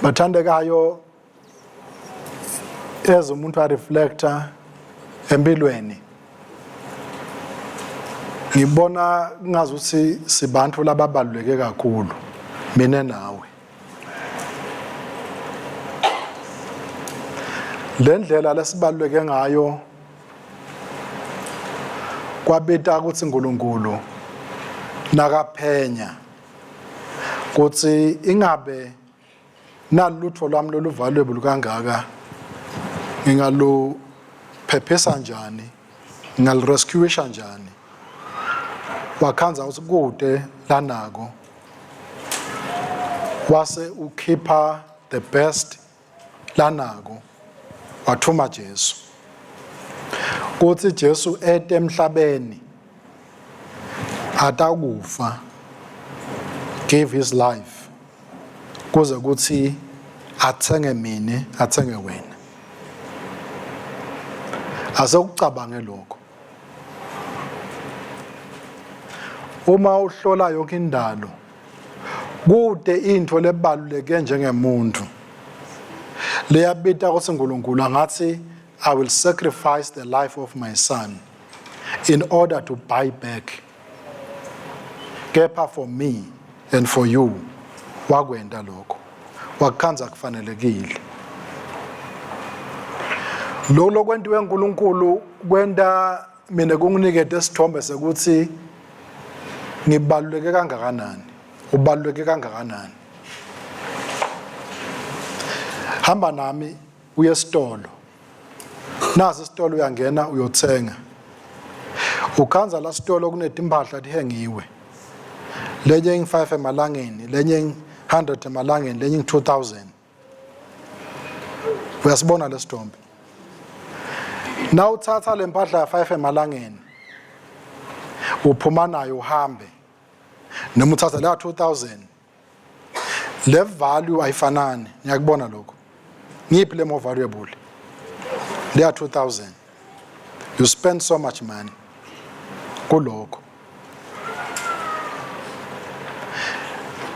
Bathandekayo as umuntu a reflector empilweni. Ngibona ngazuthi sibantu lababaluleke kakhulu mina nawe. Le ndlela lesibaluleke ngayo kwabita ukuthi uNkulunkulu nakaphenya kuthi ingabe nalutho lwami loluvaluable kangaka ngingaluphephesa njani, ngingalirescuisha njani. Wakhanza ukuthi kude lanako wase ukhipha the best lanako wathuma Jesu. Kuthi Jesu ete emhlabeni atakufa, gave his life kuze kuthi athenge mina athenge wena. Asekucabange lokho. Uma uhlola yonke indalo kude into lebaluleke njengemuntu leyabita ukuthi uNkulunkulu ngathi I will sacrifice the life of my son in order to buy back. Kepha for me and for you wakwenda lokho. Wakhanza kufanelekile. Lo kwentiwe uNkulunkulu kwenda mina kunginikete isithombe sekuthi ngibaluleke kangakanani, ubaluleke kangakanani. Hamba nami uye esitolo. Nasi isitolo uyangena uyothenga. Ukhanza la sitolo kunetimpahla tihengiwe. Lenye ngi5 emalangeni, lenye 100 emalangeni, lenye 2000. Uyasibona lesithombe. Na uthatha lempahla ya 5 emalangeni. Uphuma nayo uhambe. Noma uthatha la 2000. Le value ayifanani, ngiyakubona lokho. Ngiphi le more valuable? Le 2000. You spend so much money kuloko.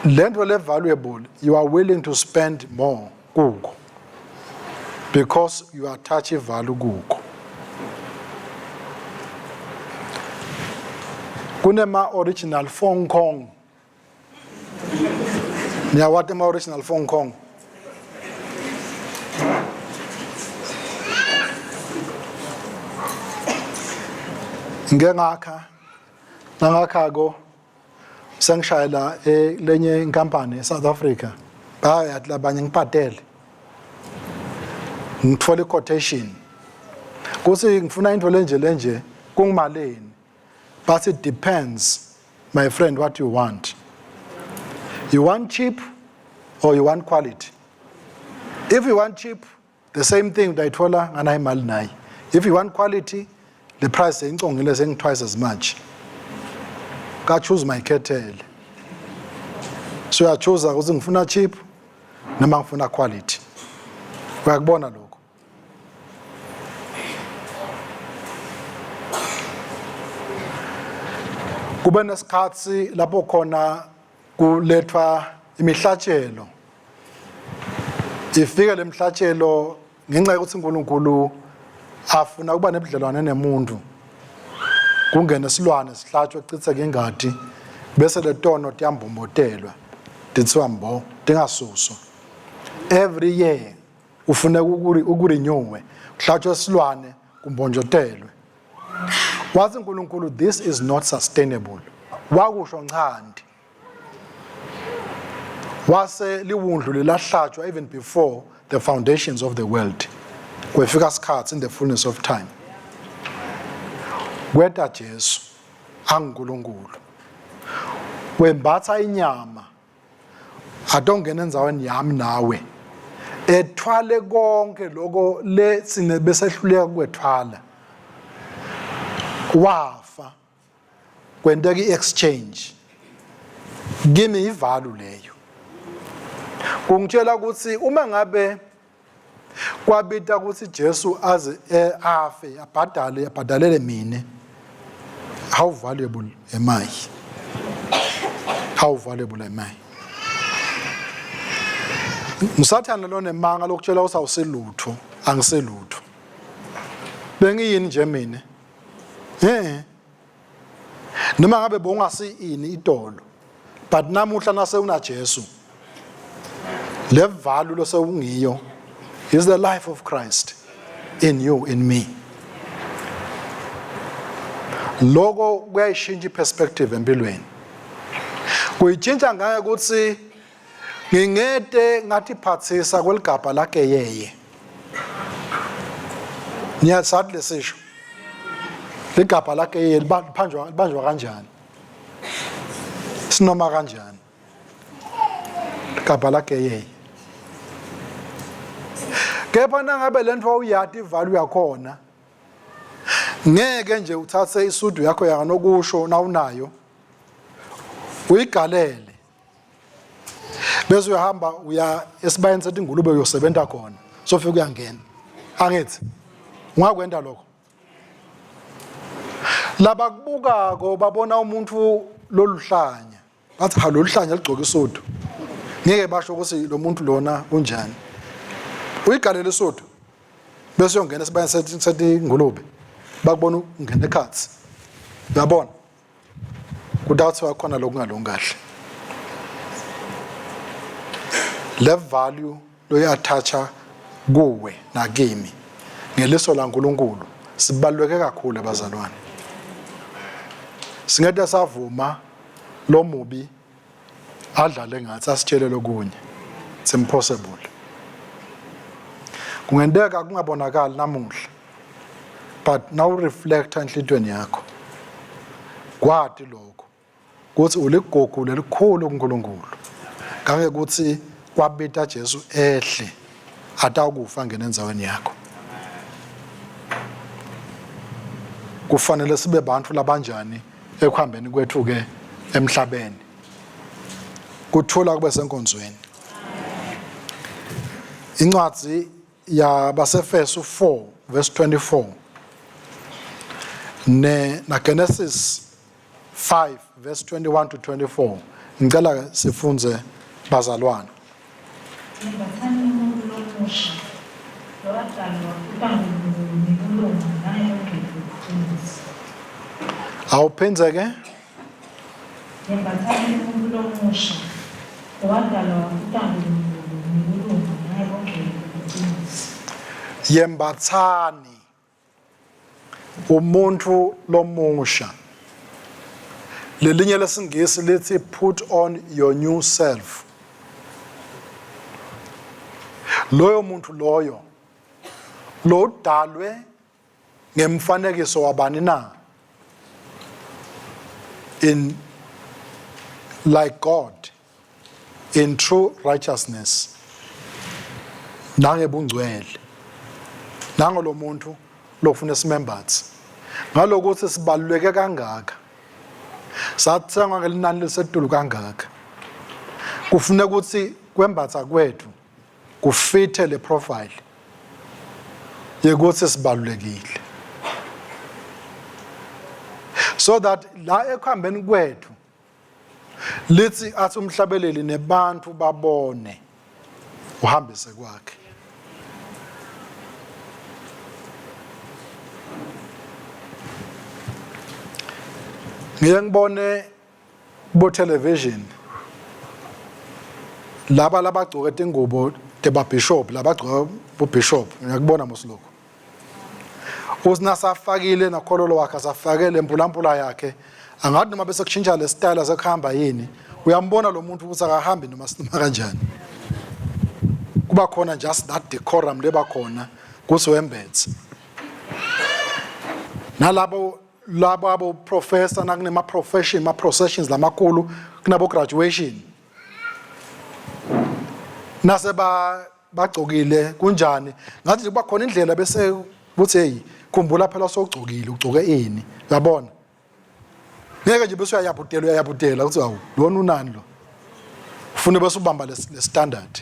Lento le valuable, you are willing to spend more kuko because you attach a value kuko. Kunema original Hong Kong. Nya what ma original Hong Kong? Ngengakha go sengishayela lenye inkampani eSouth Africa. Bayathi labanye ngiphatele. Ngithola quotation. Kuthi ngifuna into lenje kungimaleni. But it depends, my friend, what you want. You want cheap or you want quality? If you want cheap, the same thing dayithola nganayimali nayi. If you want quality, the price is twice as much. Ka choose my kettle. So I choose ukuthi ngifuna cheap noma ngifuna quality. Uyakubona lokho. Kube nesikhathi lapho khona kulethwa imihlatshelo. Ifike lemhlatshelo ngenxa yokuthi uNkulunkulu afuna ukuba nebudlelwane nemuntu. Kungena isilwane sihlatshwe ecitheke ingadi bese letono tiyambombotelwa. Dithiwa mbo tingasuswa. Every year ufuna ukurenew, uhlatshwe isilwane kumbonjotelwe. Wathi uNkulunkulu this is not sustainable. Wakusho nchandi. Wase liwundlu lelahlatshwa even before the foundations of the world. Kwefika isikhathi in the fullness of time. Kweta Jesu anguNkulunkulu. Wembatha inyama. Adongena enzaweni yami nawe. Ethwale konke lokho lesine besehluleka kwethwala. Wafa kwendeka iexchange. Give me ivalue leyo. Kungitshela ukuthi uma ngabe kwabita ukuthi Jesu aze afe abhadalele mina, how valuable am I? How valuable am I? Ngisathana lo nemanga lokutshela usawuselutho angiselutho. Bengiyini nje mina? Noma ngabe bongasi ini idolo. But namuhla nase una Jesu. Le value lo sewungiyo is the life of Christ in you, in me. Logo kuyayishintsha perspective empilweni. Kuyitshintsha ngaye ukuthi ngingede ngathi phathisa kweligaba lakhe yeye. Niyasathi lesisho. Ligaba lakhe yeye libanjwa kanjani? Sinoma kanjani? Ligaba lakhe yeye. Kepha nangabe lento uyati value yakhona. Ngeke nje uthathe isudu yakho yakanokusho na unayo. Uyigalele. Bese uyahamba uya esibayeni sethi ingulube uyosebenza khona. Sofika uyangena. Angithi ungakwenda lokho. Laba kubuka ko babona umuntu loluhlanya. Bathi ha loluhlanya ligcoka isudu. Ngeke basho ukuthi lo muntu lona unjani. Uyigalele isudu. Bese uyongena esibayeni sethi ingulube. Bakubona ungena ekhathi. Uyabona? Kudathi wakhona lokungalungi kahle. Le value loyathatha kuwe nakimi ngeliso laNkulunkulu sibaluleke kakhulu abazalwane. Singede savuma lo mubi adlale ngathi asitshele lokunye. It's impossible. Kungendeka kungabonakali namuhla. But now reflect enhlitweni yakho. Kwathi lokho kuthi uligugu lelikhulu kuNkulunkulu. Kange kuthi kwabita Jesu ehle atakufa ngene enzaweni yakho. Kufanele sibe bantu labanjani ekuhambeni kwethu ke emhlabeni. Kuthula kube senkonzweni. Incwadi ya baseFesu 4 verse 24 na Genesis 5 verse 21 to 24 ngicela sifunze bazalwane. Yembatsani umuntu Lomusha lowadalwa uBangulunkulu naye ogeqile. Awuphenzeke? Yembatsani umuntu Lomusha lowadalwa uBangulunkulu naye ogeqile. Yembatsani Umuntfu Lomusha. Lelinye lesingisi lithi put on your new self. Loyo muntu loyo lo dalwe ngemfanekiso wabani na? In like God, in true righteousness. Nangebungcwele. Nango lo muntu lofuna simembatsi. Ngalokuthi sibaluleke kangaka. Sathengwa ngelinani lisedulu kangaka. Kufuneka ukuthi kwembatha kwethu kufithe le profile yekuthi sibalulekile. So that la ekuhambeni kwethu lithi athi umhlabeleli nebantu babone uhambise kwakhe. Ngiye ngibone bo television laba labagcoke ingubo teba bishop labagcoka bo bishop ngiyakubona mosiloko usinasafakile nakhololo wakhe asafakele empulampula yakhe angathi noma bese kushintsha le style asekhamba yini uyambona lo muntu ukuthi akahambi noma sinoma kanjani kuba khona just that decorum leba khona kusiwembethe nalabo abo professor nakunema profession ma processions lamakhulu kunabo graduation nase bagcokile kunjani ngathi kuba khona indlela bese kuthi hey khumbula phela sogcokile ugcoke ini uyabona ngeke nje bese uyayabhutela uthi awu lona unani lo ufune bese ubamba le standard.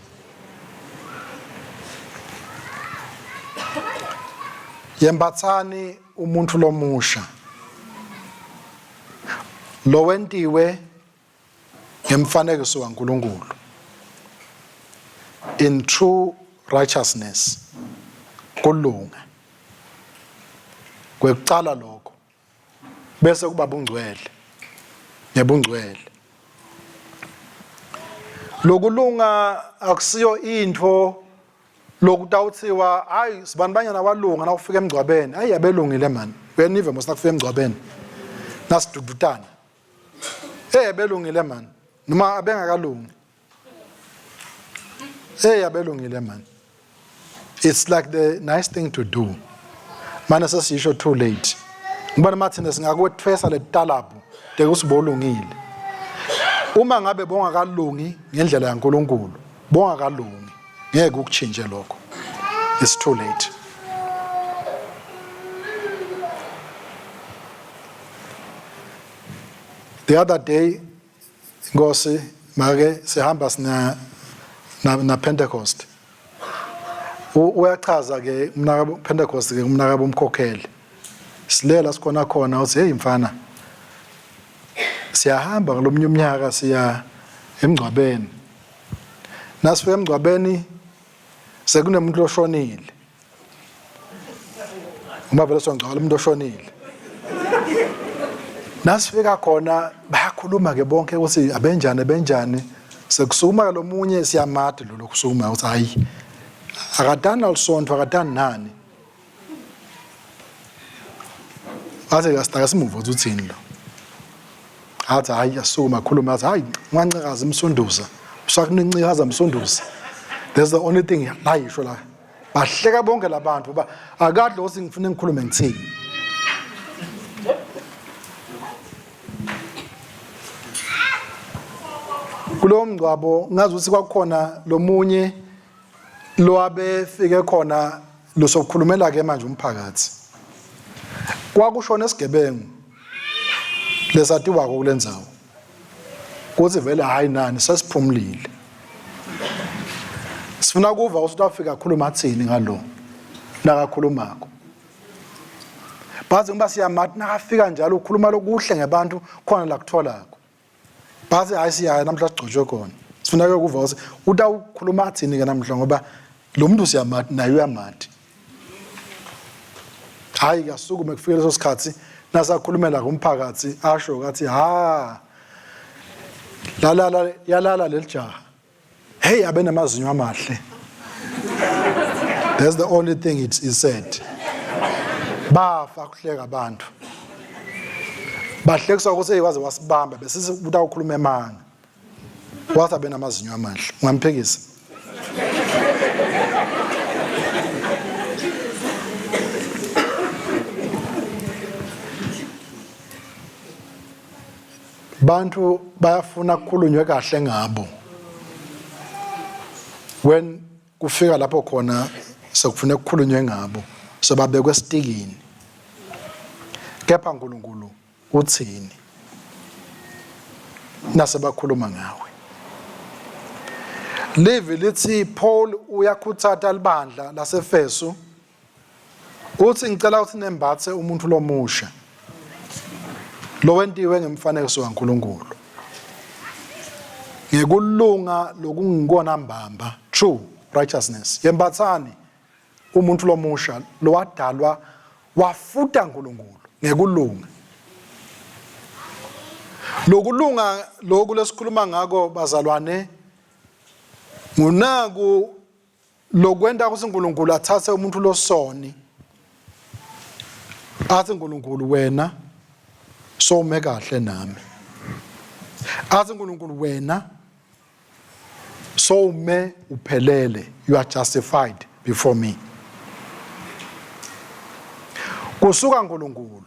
Yembatsani Umuntfu Lomusha lo wentiwe ngemfanekiso kaNkulunkulu. in true righteousness kulunga kwekucala lokho bese kuba bungcwele nebungcwele lokulunga akusiyo into lokutawuthiwa hayi sibani banyana walunga na ufika emgcwabeni hayi yabelungile man uyanive mosina kufika emgcwabeni nasidudutana yabelungile man noma abengakalungi yabelungile man. It's like the nice thing to do. Mana sesisho too late. Ngibona mathina singakwethwesa letalabu tekusibolungile. Uma ngabe bongakalungi ngendlela yaNkulunkulu, bongakalungi ngeke ukuchinje lokho. It's too late. The other day Ngosi make sihamba na Pentecost. Uyachaza ke umnaka Pentecost ke umnaka bomkhokheli. Silela sikhona khona uthi hey mfana siyahamba ngolomnye umnyaka siya emgcwabeni. Nasifika emgcwabeni sekunemuntu oshonile. Uma vele songcwala umuntu oshonile. Nasifika khona bayakhuluma ke bonke ukuthi abenjani sekusukuma lo munye siyamade lo kusukuma uthi hayi akadana lisonto akadani nani aze kasitaka simuva uthini lo athi hayi asukuma khuluma athi hayi ngiwancikaza imsunduza usakunicikaza imsunduza that's the only thing la yisho la bahleka bonke labantu ba akadle ukuthi ngifune ngikhulume ngithini kulo mngcwabo ngazi ukuthi kwakukhona lo munye lo abefike khona lo sokukhulumela ke manje umphakathi kwakushona esigebengu lesatiwa kulendzawo kuthi vele hayi nani sesiphumlile sifuna kuva ukuthi afika khuluma athini ngalo nakakhulumako bathi ngoba siyamathi nakafika njalo ukhuluma lokuhle ngebantu khona la kutholako bathi hayi siya namhla sigcotshwe khona sifuna ke kuva ukuthi utawukhuluma athini ke namhla ngoba lo muntu siyamathi naye uyamathi hayi kasukume kufike leso sikhathi nasakhulumela kumphakathi asho ukuthi ha yalala lelijaha hey abenamazinyo amahle that's the only thing it is said bafa kuhleka abantu bahlekisa ukuthi waze wasibamba bese utawukhuluma emanga wathi abenamazinyo amahle ngamphekisa bantu bayafuna ukukhulunywe kahle ngabo when kufika lapho khona sekufuna ukukhulunywe ngabo sebabekwe esitikini kepha uNkulunkulu uthini nasebakhuluma ngawe live lithi Paul uyakhuthatha libandla laseFesu uthi ngicela ukuthi nembathe umuntu lomusha lo wentiwe ngemfanekiso kaNkulunkulu ngekulunga lokungikona mbamba true righteousness Yembatsani umuntu lomusha lo wadalwa wafuta uNkulunkulu ngekulunga lokulunga lokhu lesikhuluma ngako bazalwane ngunaku lokwenda ukuthi uNkulunkulu athathe umuntu losoni athi uNkulunkulu wena some kahle nami athi uNkulunkulu wena some uphelele you are justified before me kusuka uNkulunkulu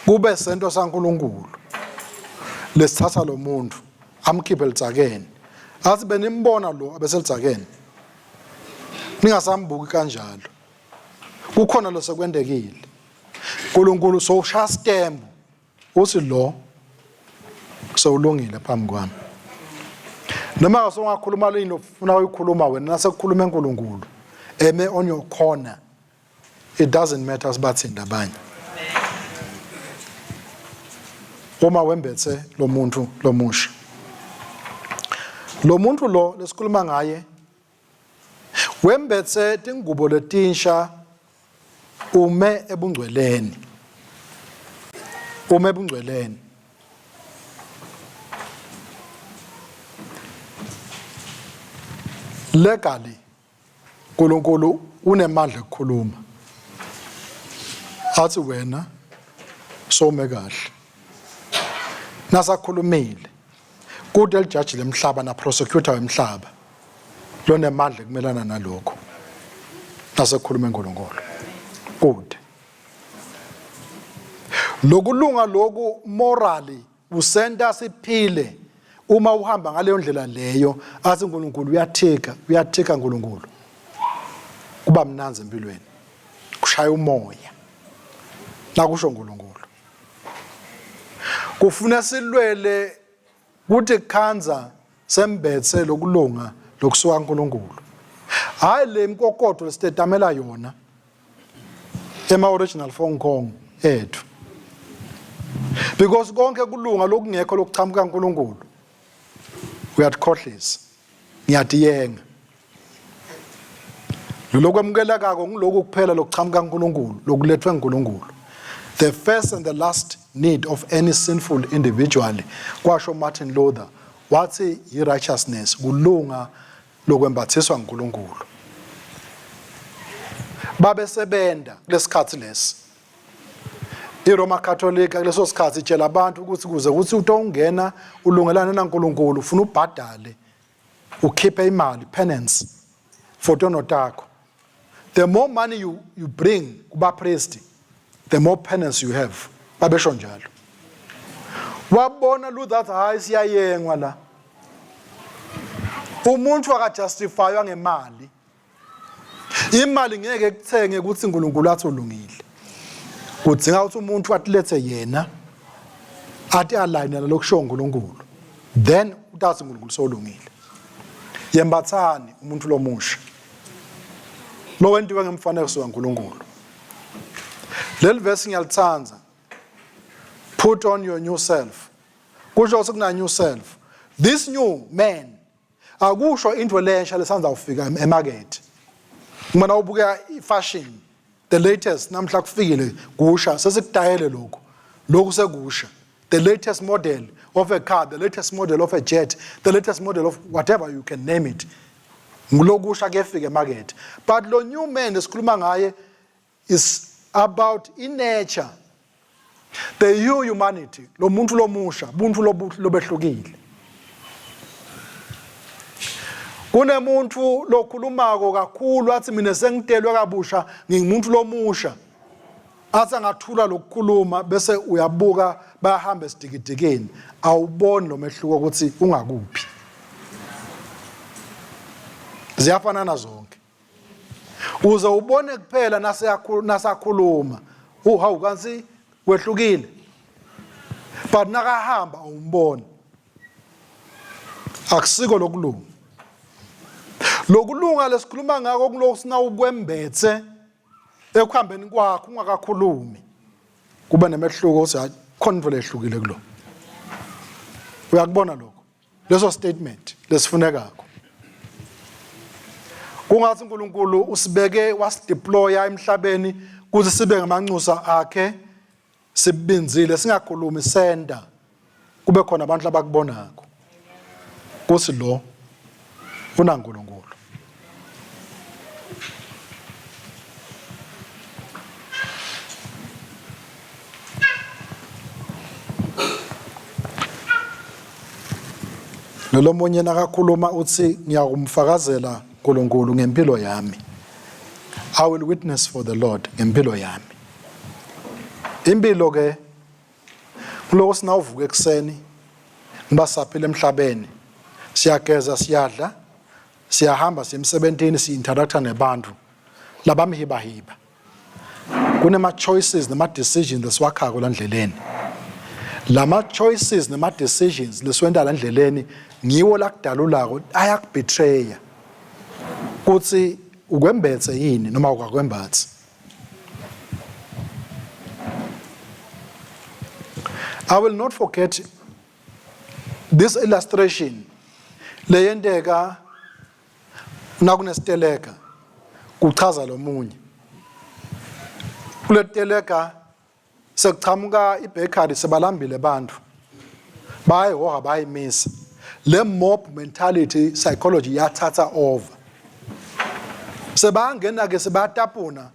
kube sento saNkulunkulu lesithatha lo muntu amkhiphe litsakeni athi benimbona lo abeselitsakeni ningasambuki kanjalo kukhona lo sekwendekile uNkulunkulu soshaya stamp uthi lo sewulungile phambi kwami noma usongakhuluma leni ufuna ukukhuluma wena nasekukhuluma uNkulunkulu eme on your corner it doesn't matter sibathini abanye uma wembethe lo muntu lomusha lo muntu lo lesikhuluma ngaye Wembetse tingubo letinsha ume ebungcweleni. Ume ebungcweleni. Legally, uNkulunkulu unemandla ukukhuluma. Athi wena some kahle. Nasakhulumile. Kude elijudge lemhlaba na prosecutor wemhlaba. Lonemandla kumelana nalokho. Nasakhuluma uNkulunkulu. Kude. Lokulunga loku morally usenta siphile. Uma uhamba ngaleyo ndlela leyo athi uNkulunkulu uyathika uNkulunkulu. Kuba mnanzi empilweni. Kushaya umoya. Nakusho uNkulunkulu. Kufuna silwele kuthi khanza sembetse lokulunga lokusuka uNkulunkulu. Hayi le mkokodo lesitetamela yona ema original phone call ethu. Because konke kulunga lokungekho lokuchamuka uNkulunkulu. Uyakhohlisa. Ngiyadiyenga. Lokwamukela kako ngiloko kuphela lokuchamuka uNkulunkulu, lokulethwe uNkulunkulu. The first and the last need of any sinful individual, kwasho Martin Luther, wathi righteousness, kulunga lokwembathiswa uNkulunkulu. Babe sebenda kulesikhathi lesi. IRoma Katolika kuleso sikhathi itshela abantu ukuthi kuze ukuthi utongena ulungelana naNkulunkulu ufuna ubhadale ukhiphe imali penance for tono takho. The more money you bring kuba priest, the more penance you have. Babesho njalo. Wabona Luther hayi siyayengwa la. Umuntfu akajustifywa ngemali. Imali ngeke kuthenge ukuthi uNkulunkulu athi ulungile. Kudzinga ukuthi umuntu atlethe yena athi align nalokusho uNkulunkulu. Then utathi uNkulunkulu solungile. Yembatsani umuntu Lomusha. Lo wentiwe ngemfanekiso kaNkulunkulu. Leli verse ngiyalithanza. Put on your new self. Kusho ukuthi kuna new self. This new man akusho into lensha lesanza ufika emarket. Uma ubuka ifashion, the latest namhla kufikile kusha sesikudayele lokho. Lokho sekusha. The latest model of a car, the latest model of a jet, the latest model of whatever you can name it. Ngulokusha kefika emarket. But lo new man esikhuluma ngaye is about in nature. The humanity, lo muntu Lomusha, buntu lobehlukile. Kunemuntu lokhulumako kakhulu athi mina sengitelwe kabusha ngingumuntu Lomusha. Athi angathula lokukhuluma bese uyabuka bayahamba esidikidikeni awuboni lo mehluko ukuthi ungakuphi. Ziyafanana zonke. Uze ubone kuphela nasakhuluma hawu kansi wehlukile. But nakahamba awumboni. Akusiko lokulunga. Lokulunga lesikhuluma ngako kuloko sina ukwembethe ekuhambeni kwakho ungakakhulumi. Kuba nemehluko uthi khona into lehlukile kulo. Uyakubona lokho. Leso statement lesifunekako. Kungathi uNkulunkulu usibeke wasideploya emhlabeni kuze sibe ngamanxusa akhe sibinzile singakhulumi senda kube khona abantu abakubonako. Kusi lo unaNkulunkulu. Lo munye nakakhuluma uthi ngiyakumfakazela uNkulunkulu ngempilo yami. I will witness for the Lord ngempilo yami. Impilo ke kuloko sinawuvuka ekseni ngibasaphile emhlabeni siyageza siyadla siyahamba sisemsebentini si-interacta nebantu labamhibahiba. Kunema choices nema decisions lesiwakhako la ndleleni. Lama choices nema decisions leswenda la ndleleni ngiwo lakudalulako ayakubetraya. Kuthi ukwembethe yini noma ukakwembathi. I will not forget this illustration leyendeka nakunesteleka kuchaza lo munye kuleteleka sekuchamuka ibakery sebalambile abantu bayihoha bayimisa le mob mentality psychology yathatha over sebangena ke sebatapuna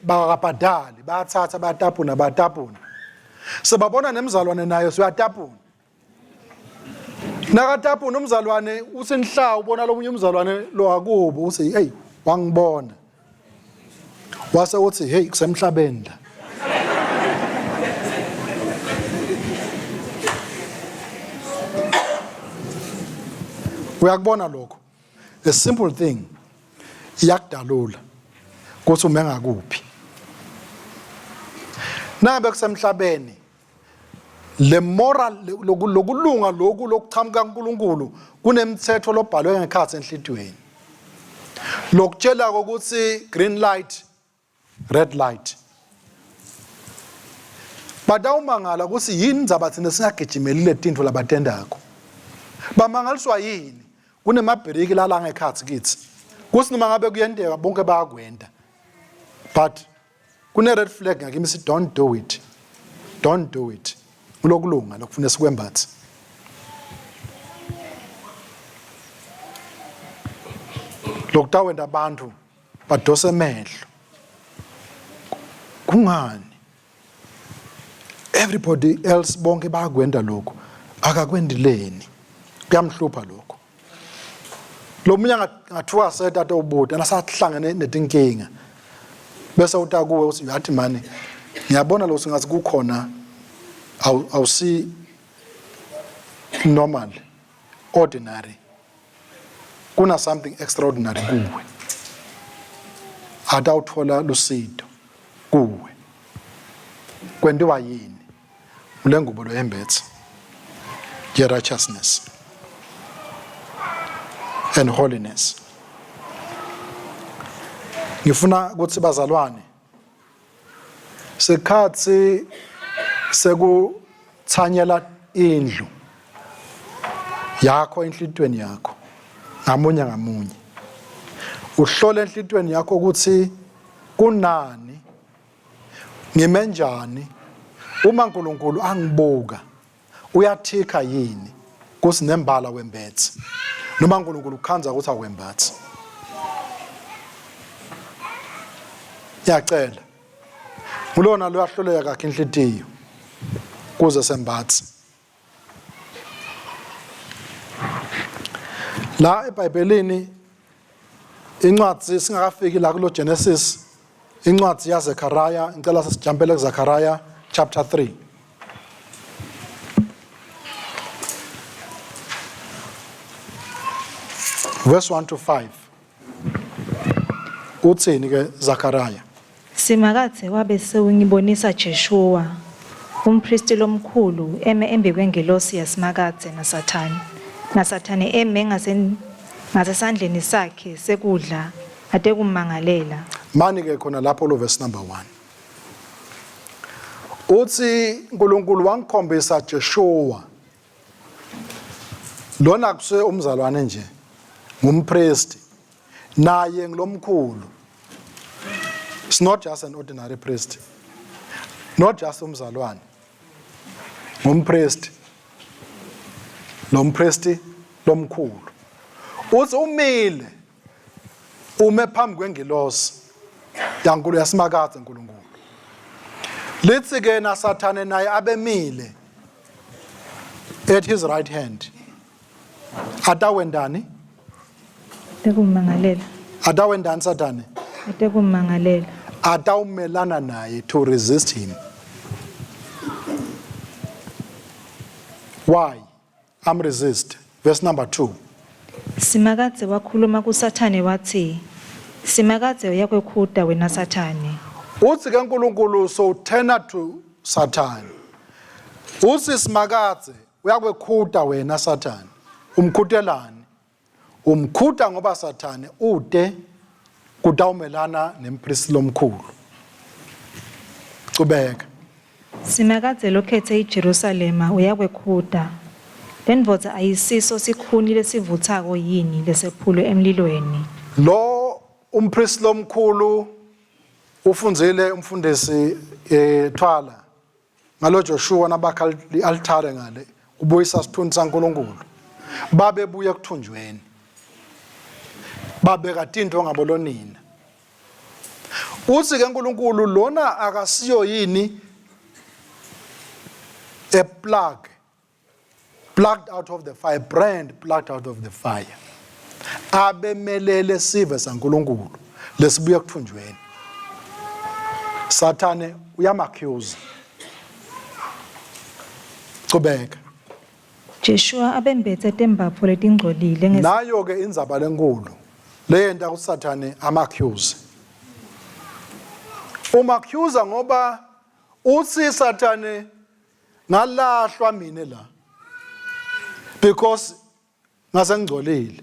bakabhadali bathatha batapuna sebabona nemzalwane nayo siyatapuna nakatapuna umzalwane usenhla ubona lo munye umzalwane lo akubo uthi hey wangibona wase uthi hey kusemhlabeni la uyakubona lokho a simple thing iyakudalula ukuthi umenga kuphi nabe kusemhlabeni le moral lokulunga lokhu lokuchamuka kuNkulunkulu kunemithetho lobhalwe ngekhathi enhlitweni lokutshela ukuthi green light red light badawumangala ukuthi yini ndzaba thina singagijimelile tintfo labatendako bamangaliswa yini kunemabhiriki lala ngekhathi kithi kusi noma ngabe kuyenteka bonke bayakwenda but kune red flag ngakimi si don't do it ulokulunga lokufuna sikwembathe lokutawenda abantu badose emehlo kungani everybody else bonke bayakwenda lokho akakwendileni kuyamhlupha lokho lo munye ngathiwa setata ubude nasahlangene netinkinga bese utakuwe uthi yathi mani ngiyabona lo singathi kukhona awusi normal ordinary kuna something extraordinary kuwe atawuthola lusido kuwe kwendiwa yini ulengubo lo embethe ye righteousness and holiness ngifuna ukuthi bazalwane sekhathi sekuthanyela indlu yakho enhlitweni yakho ngamunye uhlole enhlitweni yakho ukuthi kunani ngimenjani uma uNkulunkulu angibuka uyathika yini kusinembala wembethe noma uNkulunkulu ukhanza ukuthi awembathi yacela ulona lo yahloleka kakhe inhlitiyo kuze sembathi la eBhayibhelini incwadi singakafiki la kulo Genesis incwadi yaZekhariah ngicela sesijampele kuZekhariah chapter 3 verse 1 to 5 uthini ke Zechariah Simakathe wabe sewungibonisa Jeshua umpristi lomkhulu eme embe kwengelosi yasimakathe nasathane eme ngasesandleni sakhe sekudla ade kumangalela mani ke khona lapho lo verse number 1 uthi uNkulunkulu wangikhombisa Jeshua lona kuse umzalwane nje ngumpriest naye ngilomkhulu. It's not just an ordinary priest, not just umzalwane, ngumpriest, lompriesti lomkhulu. Uthi umile ume phambi kwengilosi yankulu yasimakathe uNkulunkulu. Lithi ke naSathane naye abemile at his right hand. Atawendani? Tekumangalela. Atawendani Sathane? Tekumangalela. Atawumelana naye to resist him. Why? Resist. Verse number 2. Simakathe wakhuluma kuSathane wathi, Simakathe uyakwekhuda wena Sathane. Uthi ke uNkulunkulu so turn to Sathane. Uthi Simakathe uyakwekhuda wena Sathane. Umkhutelani? Umkhuta ngoba Sathane ude kutawumelana nempristi lomkhulu. Cubeka. Simakathe lokhethe iJerusalema uyakwekhuda. Lendvodza ayisiso sikhuni lesivuthako yini lesephulo emlilweni. Lo umpriest lomkhulu ufunzile umfundisi Thwala ngalo Joshua nabakha i-altare ngale kubuyisa isithunzi saNkulunkulu babebuya kuthunjweni babeka into ngabolonina uthi ke uNkulunkulu lona akasiyo yini a plucked out of the fire, brand plucked out of the fire. Abemelele sive saNkulunkulu lesibuya kuthunjweni. Sathane uyamaccuse. Qhubeka. Joshua abembethe tembapho letingcolile nayo ke indzaba lenkulu leyenta kuSathane amaccuse. Umaccuse ngoba uthi Sathane ngalahlwa mina la because ngasengcolile.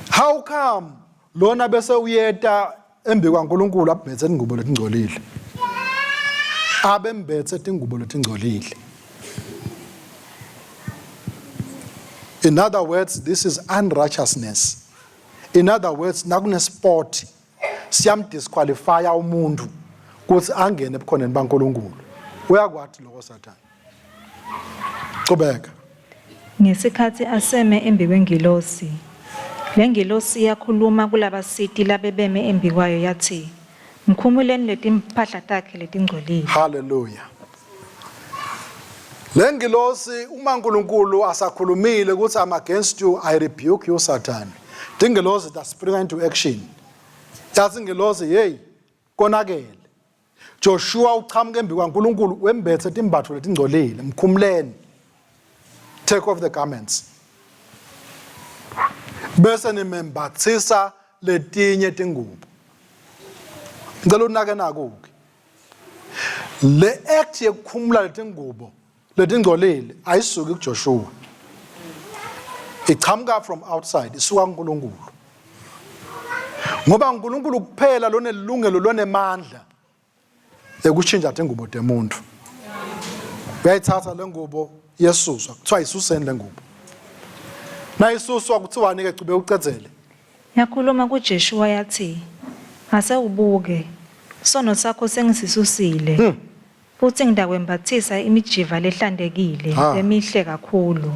How come lona bese uyeta embi kwaNkulunkulu abembethe ingubo letingcolile? Abembethe ingubo letingcolile. In other words, this is unrighteousness. In other words, nakune sport siyam disqualify umuntu ukuthi angene ebukhoneni baNkulunkulu. Uyakwathi lokho Sathane. Qhubeka. Ngesikhathi aseme embi kwengilosi. Le ngilosi yakhuluma kulabasiti labebeme embi kwayo yathi, "Mkhumuleni letimpahla takhe letingcolile." Hallelujah. Le ngilosi uma uNkulunkulu asakhulumile ukuthi I'm against you, I rebuke you Satan. Dingelosi that spring into action. Yathi ngilosi hey konakele. Joshua uchamuke embi kwaNkulunkulu wembethe imbatho letingcolile mkhumuleni. Take off the garments. Bese nimembathisa letinye tingubo. Ngicela unake nakuke. Le act yokukhumula letingubo letingcolile ayisuki kuJoshua. Ichamuka from outside, isuka kuNkulunkulu. Ngoba uNkulunkulu kuphela lona elungelo lonemandla ekuchinja ingubo demuntu. Uyayithatha lengubo yesuswa, kuthiwa isuseni lengubo. Na isuswa kuthiwa ke cube ucedzele. Yakhuluma kuJoshua yathi, "Ase ubuke, sono sakho sengisisusile. Futhi ngidakwembathisa imijiva lehlandekile emihle kakhulu."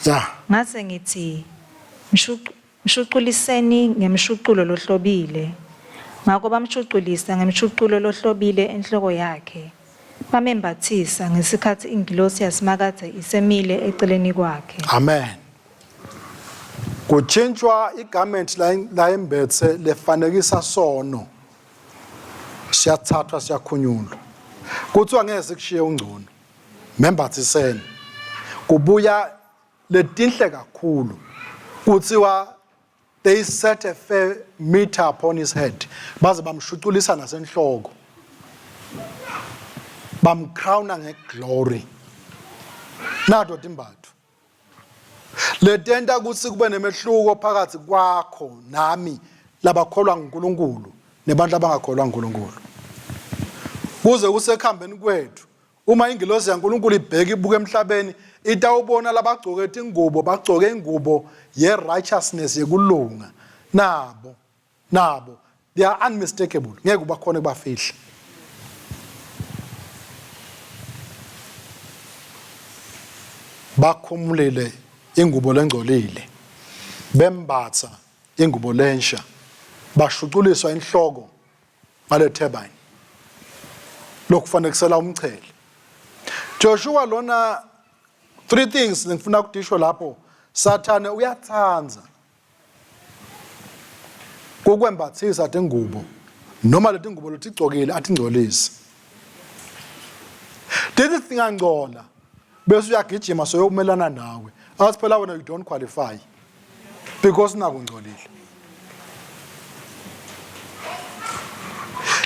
Ja. Ngase ngithi, "Mshuquliseni ngemshuqulo lohlobile." Ngakho bamshuqulisa ngemshuqulo lohlobile enhloko yakhe. Bamembathisa ngesikhathi ingilosi yasimakade isemile eceleni kwakhe. Amen. Kuchintshwa igarment la embethe lefanekisa sono. Siyathathwa siyakhunyulwa. Kuthiwa ngeke sikushiye ungcono. Membathiseni. Kubuya letinhle kakhulu. Kuthiwa they set a fair meter upon his head. Baze bamshuqulisa nasenhloko. Bamcrowna ngeglory. Nado timbatho. Letenta ukuthi kube nemehluko phakathi kwakho nami labakholwa nguNkulunkulu nebantu abangakholwa nguNkulunkulu. Kuze kusekhambeni kwethu uma ingilosi yaNkulunkulu ibheka ibuka emhlabeni itawubona labagcoke ingubo bagcoke ingubo ye righteousness yekulunga nabo they are unmistakable ngeke ubakhona kubafihla. Bakhumulile ingubo lengcolile bembatha ingubo lensha bashuquliswa inhloko ngale turbine lokufanekisela umchele. Joshua lona three things ngifuna ukudisho lapho. Sathane uyathanza kokwembathisa ingubo noma leti ngubo lotigcokile atingcolisi. This thing angcola bese uyagijima soyokumelana nawe. Athi phela wena you don't qualify because nakungcolile.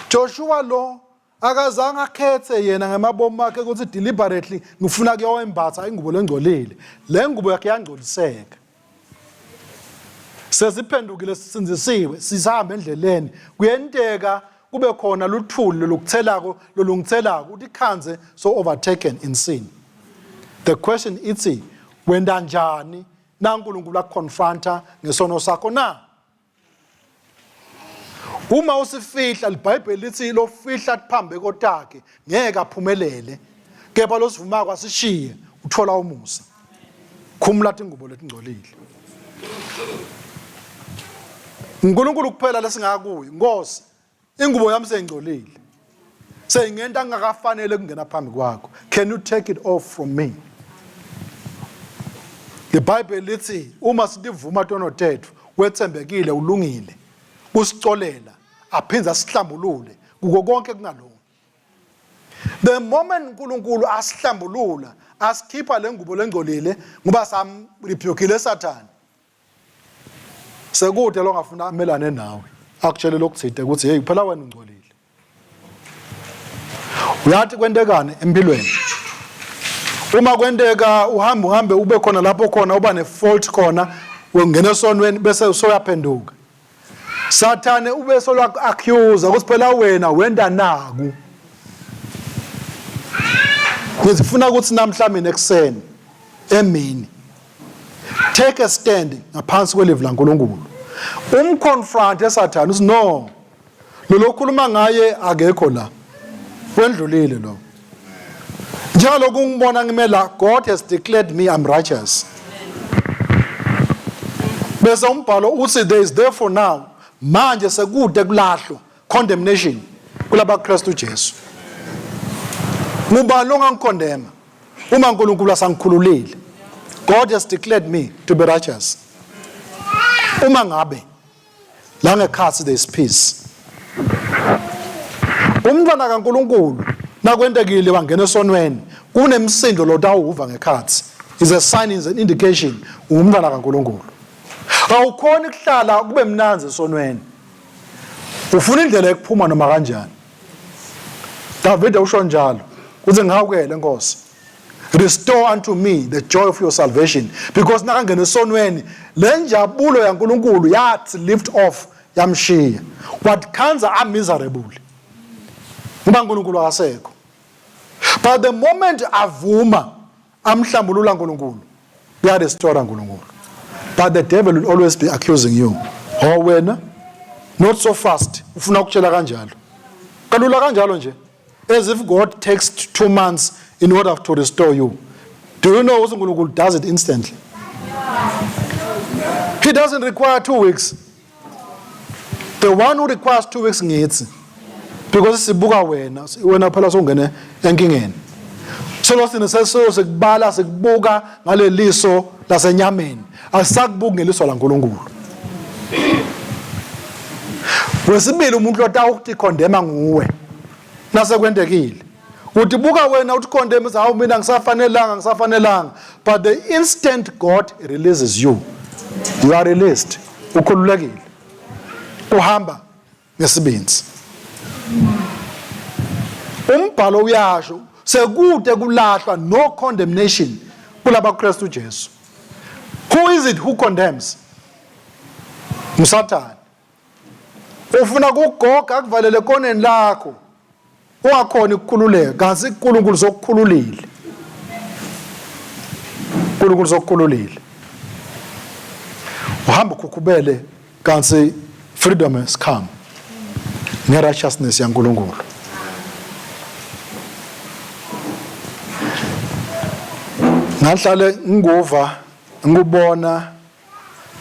Joshua lo akazange akhethe yena ngemabomu akhe ukuthi deliberately ngifuna kuyowembatha ingubo lengcolile. Le ngubo yakhe yangcoliseka. Sesiphendukile sisinzisiwe sisahamba endleleni kuyenteka kube khona luthuli lokuthelako lolungithelako uthi khanze so overtaken in sin. The question is wenda njani na uNkulunkulu akuconfronta ngesono sakho na? Uma usifihla iBhayibheli lithi lo fihla phambi kotakhe ngeke aphumelele. Kepha lo sivuma kwasishiye uthola umusa. Khumula ingubo letingcolile. uNkulunkulu kuphela lesingakuyi Nkosi ingubo yami sengcolile. Sengenta ngakafanele kungena phambi kwakho. Can you take it off from me? iBhayibheli lithi uma sitivuma tonotethu wethembekile ulungile usicolela aphinza sihlambulule kuko konke kungalona. The moment uNkulunkulu asihlambulula asikhipha lengubo lengcolile ngoba samrebukeile Satan sekude lo ngafuna amelane nawe akutshele lokuthide ukuthi hey phela wena ungcolile. Uyathi kwentekani empilweni uma kwenteka uhambe ube khona lapho khona uba nefault khona ungena esonweni bese usoyaphenduka Satan ube solo accuse ukuthi phela wena wenda naku. Ngizifuna ukuthi namhlanje ekseni emini take a stand ngaphansi kwelivi laNkulunkulu umconfront eSatan uthi no lo khuluma ngaye akekho la wendlulile lo njalo kungibona ngimela God has declared me I'm righteous bese umbhalo uthi there is therefore now manje sekude kulahlwa condemnation kulaba Kristu Jesu. Ngubani ongangikondema uma uNkulunkulu asangikhululile. God has declared me to be righteous. Uma ngabe la ngekhathi there is peace. Umntwana kaNkulunkulu nakwentekile wangena esonweni kunemsindo lo tawuva ngekhathi is a sign, is an indication umntwana kaNkulunkulu. Awukhona ukuhlala kube mnanzi esonweni. Ufuna indlela ekuphuma noma kanjani. David usho njalo uze ngawukele Nkosi. Restore unto me the joy of your salvation because nakangena esonweni lenjabulo yaNkulunkulu yathi lift off yamshiya. What kanza are miserable. Ngoba uNkulunkulu akasekho. But the moment avuma amhlambulula uNkulunkulu uya restore uNkulunkulu. But the devil will always be accusing you. Oh wena not so fast ufuna ukutshela kanjalo. Kalula kanjalo nje. As if God takes 2 months in order to restore you. Do you know uNkulunkulu does it instantly? He doesn't require 2 weeks. The one who requires 2 weeks ngithi. Because sibuka wena phela songene enkingeni. Solo sine seso sekubala sekubuka ngale liso lasenyameni. Asakubuki ngeliso laNkulunkulu. Wesibili umuntu otawukuthi condemn nguwe. Nase kwentekile. Uthi buka wena uthi condemn hawu mina ngisafanelanga but the instant God releases you are released. Ukhululekile. Uhamba ngesibinzi. Umbhalo uyasho sekude kulahlwa no condemnation kulaba Kristu Jesu. Who is it who condemns? Satan. Ufuna kugoga akuvalele koneni lakho. Ungakhona ukukhululeka kanti uNkulunkulu sokukhululile. uNkulunkulu sokukhululile. Uhamba ukukubele kanti freedom has come. Righteousness yaNkulunkulu. Ngahlale nguva ngubona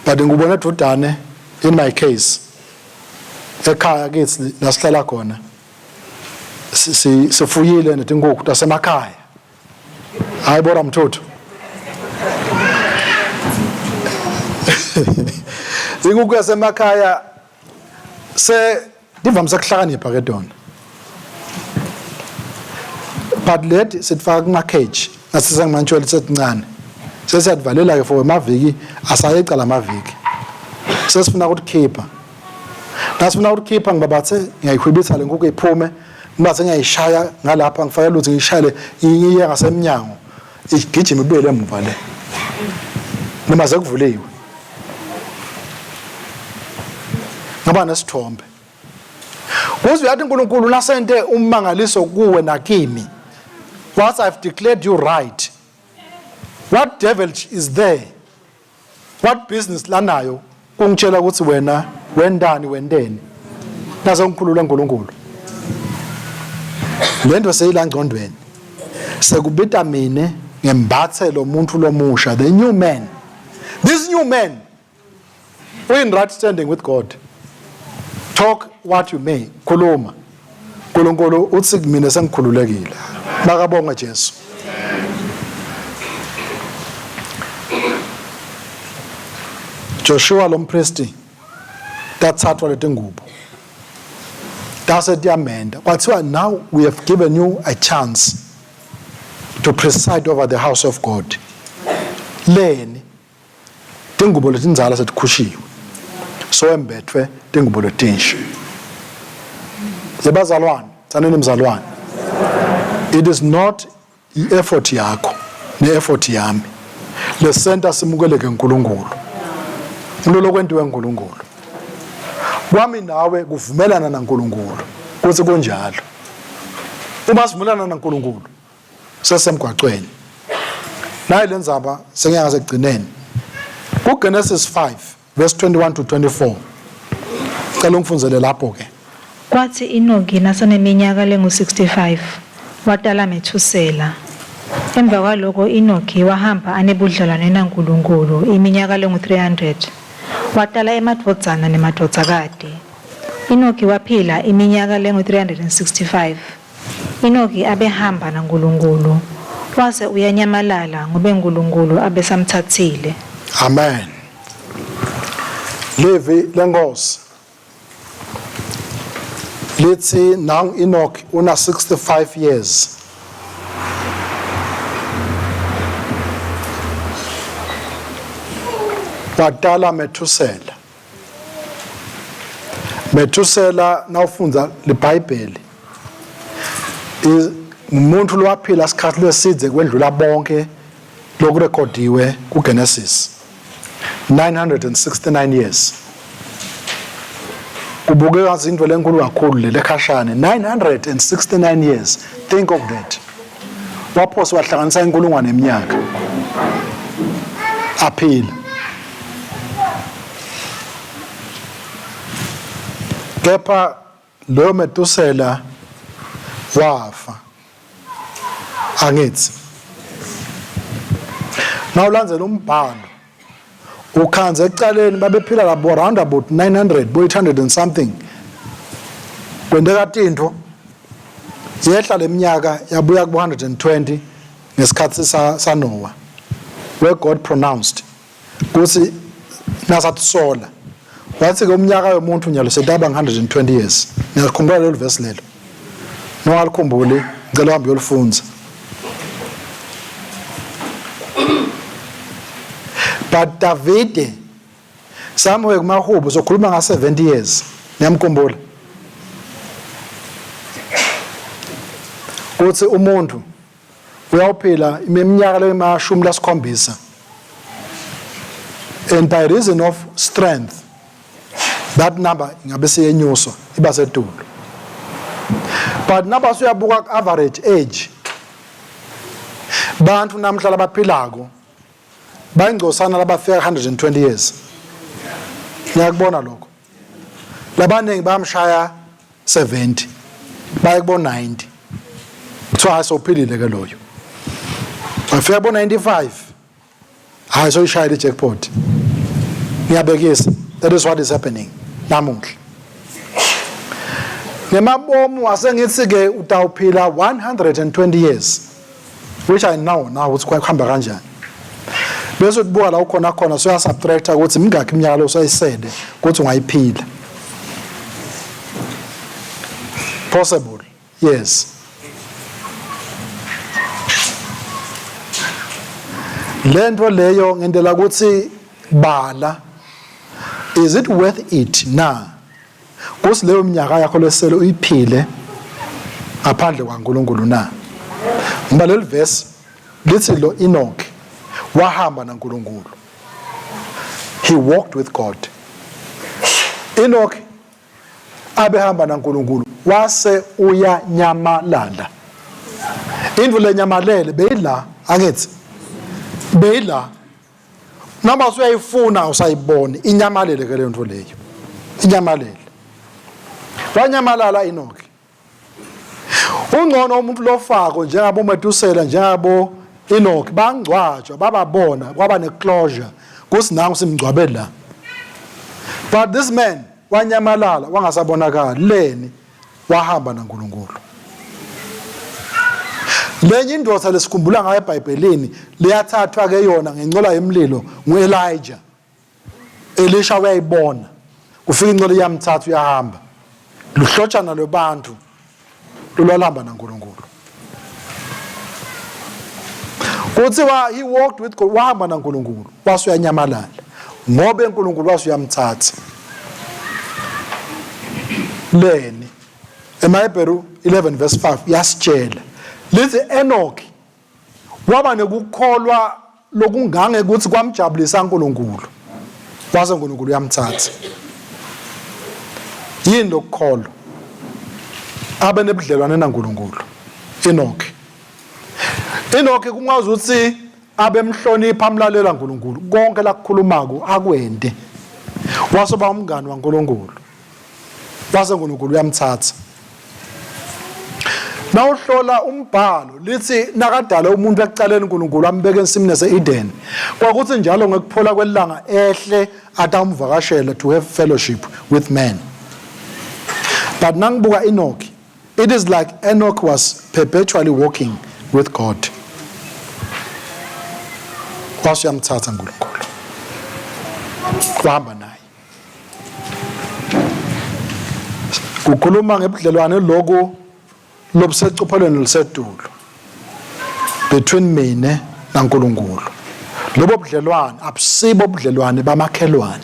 but ngubona dodane in my case. Ekhaya kithi lasihlala khona. Sifuyile netinkuku tasemakhaya. Hayi bora mthuthu. Inkukhu yasemakhaya divamisa kuhlakanipha ke dona. But let sitfaka kuma cage asisangimantshwele sesincane. Sesiyadvalela ke for amaviki asayecala amaviki. Sesifuna ukukhipha. Nasifuna ukukhipha ngibabathe ngiyayihwibisa le nkukhu iphume. Ngibathe ngiyayishaya ngalapha ngifakela ukuthi ngishayele iye ngasemnyango. Igijima ibuyele emuva le. Noma sekuvuliwe. Ngoba nesithombe. Uzwe yathi uNkulunkulu nasente ummangaliso kuwe nakimi. Once I've declared you right. What devil is there? What business lanayo kungitshela ukuthi wena wendani wendeni? Nase ngikhulula uNkulunkulu. Lento seyila ngqondweni. Sekubita mine ngembathe lo muntu lomusha, the new man. This new man, we're in right standing with God. Talk what you may. Khuluma. Nkulunkulu uthi mina sengikhululekile. Bakabonga Jesu. Joshua lompristi tathathwa leti ngubo. Tase tiyamenda. Kwathiwa now we have given you a chance to preside over the house of God. Leni tingubo letinzala setikhushiwe. So embethwe tingubo letinsha. Yebazalwane, tsaneni mzalwane. It is not i-effort yakho ne-effort yami. Le center simukeleke uNkulunkulu. Ngilolo kwentiwe uNkulunkulu. Kwami nawe kuvumelana naNkulunkulu. Kuthi kunjalo. Uma sivumelana naNkulunkulu, sesemgwaqweni. Nayi lenzaba sengiyaka segcineni. KuGenesis 5 verse 21 to 24. Cela ungifunzele lapho ke. Kwathi Enoki naseneminyaka lengu-65 watala Methusela. Emva kwalokho Enoki wahamba anebudlelwane naNkulunkulu iminyaka lengu-300. Watala emadvodzana nemadodzakade. Enoki waphila iminyaka lengu-365. Enoki abehamba naNkulunkulu. Wase uyanyamalala ngoba uNkulunkulu abesamthathile. Amen. Levi lengosi. Lithi now Enoch una 65 years. Watala Methusela. Methusela nawufunza leBhayibheli umuntu lowaphila isikhathi lesidze kwendlula bonke lokurekhodiwe kuGenesis 969 years. Kubukeka into lenkulu kakhulu lekhashane 969 years. Think of that. Waphosa wahlanganisa inkulungwane eminyaka aphila. Kepha lo Methusela wafa. Angithi nawulandzela umbhalo ukhanze ecaleni babephila labo around about 900 800 and something. Kwendeka tinto yehla leminyaka yabuya ku 120 ngesikhathi saNoah, where God pronounced kuthi nasatsola wathi ke umnyaka yomuntu nyalo sedaba 120 years. Ngiyakhumbula lelo verse lelo. Nongalikhumbuli ngicela uhambe uyolifunza. But David somewhere kumahubo sokhuluma nga 70 years. Ngiyamkhumbula. Uthi umuntu uyawuphila iminyaka lemashumi lasikhombisa. And by reason of strength that number ingabe siyenyuswa iba setulu. But naba suyabuka average age bantu namhla labaphilako bayingcosana labafika 120 years. Ngiyakubona lokho. Labaningi bamshaya 70 bayekubona 90. Kuthiwa sophilile ke loyo. Bafika bo 95. Hayi soyishaya le jackpot. Ngiyabekisa. That is what is happening namuhla. Ngemabomu asengithi ke utawuphila 120 years, which I know now ukuthi kuhamba kanjani. Bese ubuka la ukhona khona so uyasubtract ukuthi mingakhi iminyaka lo usayisede ukuthi ungayiphila. Possible. Yes. Lento leyo ngendela ukuthi bala, is it worth it na? Kusi leyo minyaka yakho leselo uyiphile ngaphandle kwaNkulunkulu na? Ngoba leli verse lithi lo Enoch wahamba naNkulunkulu. He walked with God. Enoch abehamba naNkulunkulu wase uyanyamalala. Indlu lenyamalele beyila angithi beyila noma usuyayifuna usayibona inyamalele ke le nto leyo. Inyamalele. wanyamalala Enoch. Ungcono umuntu lofako njengabo Metusela njengabo Enoch bangcwatshwa bababona kwaba neclosure kusinangu simgcwabe la. But this man wanyamalala wangasabonakali leni wahamba naNkulunkulu. Lenye indoda lesikhumbula ngayo eBhayibhelini liyathathwa ke yona ngencola yemlilo nguElijah. Elisha wayibona kufika incola yamthatha uyahamba. Luhlotshana lebantu lolwalamba naNkulunkulu. Kuthiwa he walked with God wahamba naNkulunkulu wasuyanyamalala ngoba uNkulunkulu wasuyamthatha. Leni eMahebheru 11 verse 5 yasitshela lithi Enoch waba nekukholwa lokungange ukuthi kwamjabulisa uNkulunkulu wase uNkulunkulu yamthatha. Yini lokukholwa abe nebudlelwane naNkulunkulu Enoch kungazi ukuthi abe mhlonipha amlalela uNkulunkulu konke la kukhulumako akwende wasoba umngani waNkulunkulu wase uNkulunkulu uyamthatha. Nawuhlola umbhalo lithi nakadala umuntu ekucaleni uNkulunkulu ambeke ensimini yase-Eden kwakuthi njalo ngekuphola kwelanga ehle atamvakashela to have fellowship with men. But nangibuka Enoch, it is like Enoch was perpetually walking with God. Wasuyamthatha uNkulunkulu wahamba naye. Kukhuluma ngebudlelwane lokho lobusecuphelweni lisedulo between mina naNkulunkulu. Lobo budlelwane abusibo budlelwane bamakhelwane.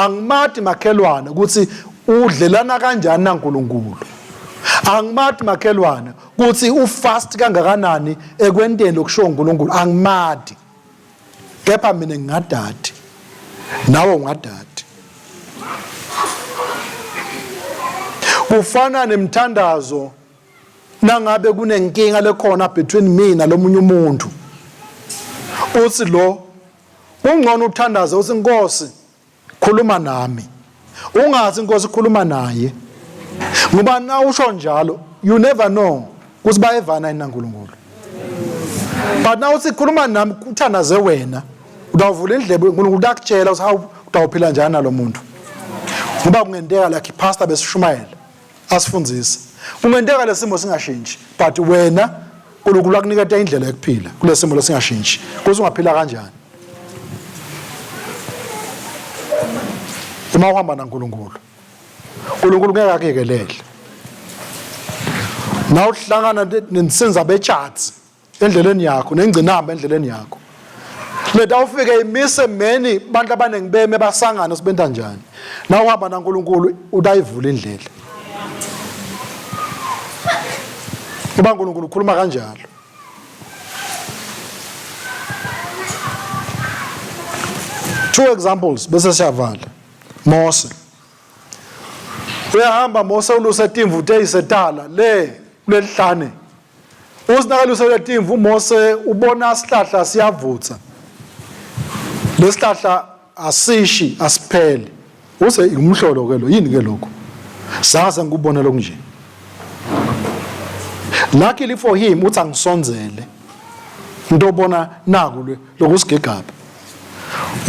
Angimati makhelwane ukuthi udlelana kanjani naNkulunkulu. Angimati makhelwane ukuthi ufast kangakanani ekwenteni lokusho uNkulunkulu angimati. Kepha mina ngingadadi nawe ungadadi. Kufana nemthandazo nangabe kunenkinga lekhona between mina lomunye umuntu. Uthi lo ungcono uthandaza uthi Nkosi khuluma nami. Ungathi Nkosi khuluma naye. Ngoba na usho njalo you never know ukuthi bayevana naNkulunkulu. But now uthi khuluma nami uthandaze wena udawuvula indlebe uNkulunkulu uyakutshela ukuthi how udawuphila njani nalomuntu. Ngoba kungenteka like ipastor besishumayela asifundzise. Kungenteka lesimo singashintshi but wena uNkulunkulu akuniketa indlela yokuphila kulesimo lesingashintshi. Kuze ungaphila kanjani? Uma uhamba naNkulunkulu. uNkulunkulu ngeke akuyekelele. Na uhlangana nensinza betshatsi endleleni yakho nengcinamba endleleni yakho. Leta ufike imise meni bantu abaningi beme basangana sibenta njani. Na uhamba naNkulunkulu udayivula indlela. Ngoba uNkulunkulu ukhuluma kanjalo. Two examples bese siyavala. Mose. Uyahamba Mose ulusa timvu teyisetala le kulelihlane. Usinakalusa letimvu Mose ubona isihlahla siyavutha. Lesihlahla asishi asiphele. Use umhlolo ke lo yini ke lokho? Sasa ngikubona lokunje. Luckily for him uthi angisonzele. Into obona naku lokusigigaba.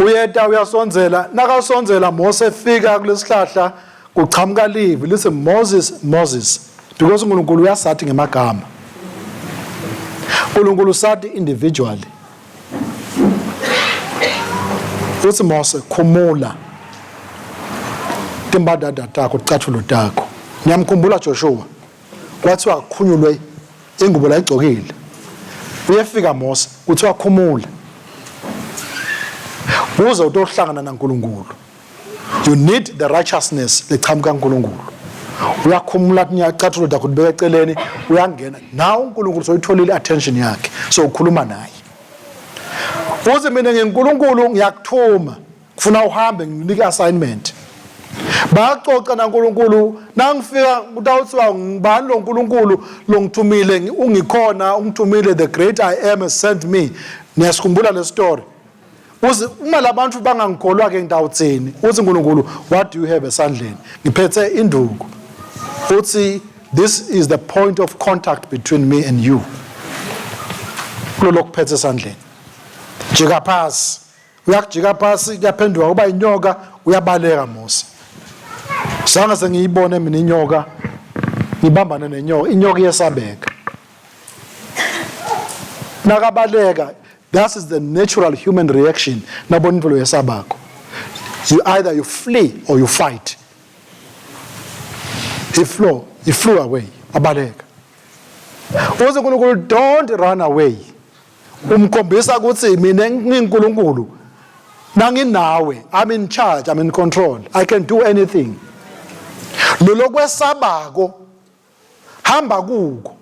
Uyeta uyasonzela nakasonzela Mose fika kulesihlahla kuchamuka live listen Moses because uNkulunkulu uyasathi ngemagama. uNkulunkulu sathi individually. Uthi Mose khumula timbadada takho ticathulo takho. Ngiyamkhumbula Joshua kwathiwa akukhunyulwe ingubo la igcokile. Uyefika Mose kuthiwa khumula. Uze utohlangana naNkulunkulu. You need the righteousness lechamuka kaNkulunkulu. Uyakhumula nyacathulo dakho libeka eceleni uyangena. Now uNkulunkulu soyitholile attention yakhe. So ukhuluma naye. Uze mina ngeNkulunkulu ngiyakuthuma kufuna uhambe nginike assignment. Baxoxa naNkulunkulu nangifika utawuthiwa ngibani lo uNkulunkulu longithumile ungikhona ungithumile the great I am has sent me. Niyasikhumbula le story. uze uma labantu bangangikholwa ke ngidawuthini uthi uNkulunkulu what do you have esandleni ngiphethe induku uthi this is the point of contact between me and you lokuphethe esandleni jika phasi uyakujika phasi kuyaphenduka kuba inyoka uyabaleka Mose sanga sengiyibone mina inyoka ngibambana nenyoka inyoka iyesabeka nakabaleka. That is the natural human reaction. You either you flee or you fight. He flew away. Abaleka. Don't run away. Umkhombisa ukuthi mina ngiNkulunkulu. Nanginawe. I'm in charge. I'm in control. I can do anything. Lolo kwesabako hamba kuko.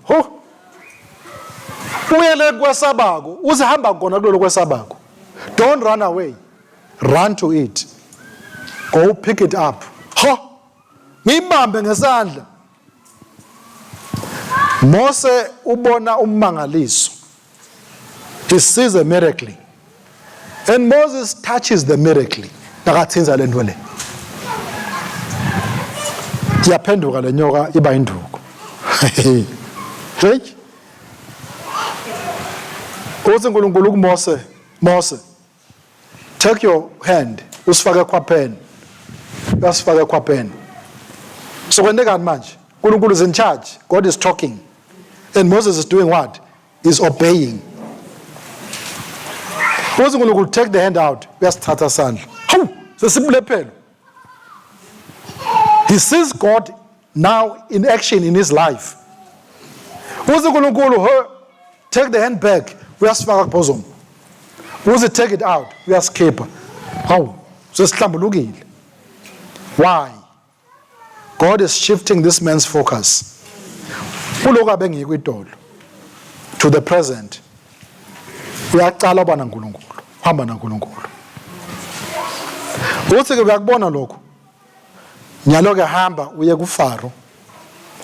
Uyele kwesabako uzihamba khona kulolo kwesabako. Don't run away. Run to it. Go pick it up. Ngibambe ngesandla. Mose ubona ummangaliso. He sees a miracle. And Moses touches the miracle. Nakathenza lento le. Yaphenduka lenyoka iba induku. Right? Uthi uNkulunkulu kuMose, Mose, take your hand, usifake ekhwapheni. Uyasifaka ekhwapheni. So kwendekani manje? uNkulunkulu is in charge. God is talking. And Moses is doing what? Is obeying. Uthi uNkulunkulu take the hand out. Uyasithatha sandla. Hawu, sesibulephelo. He sees God now in action in his life. Uthi uNkulunkulu take the hand back. Uyasifaka kuphozoma. Uze take it out. Uyaskipha. Hawu, sesihlambulukile. Why? God is shifting this man's focus. Uloku abengikho idolo to the present. Uyacala bana uNkulunkulu. Hamba naNkulunkulu. Uthi ke uyakubona lokho. Nyaloke hamba uye kuFaro.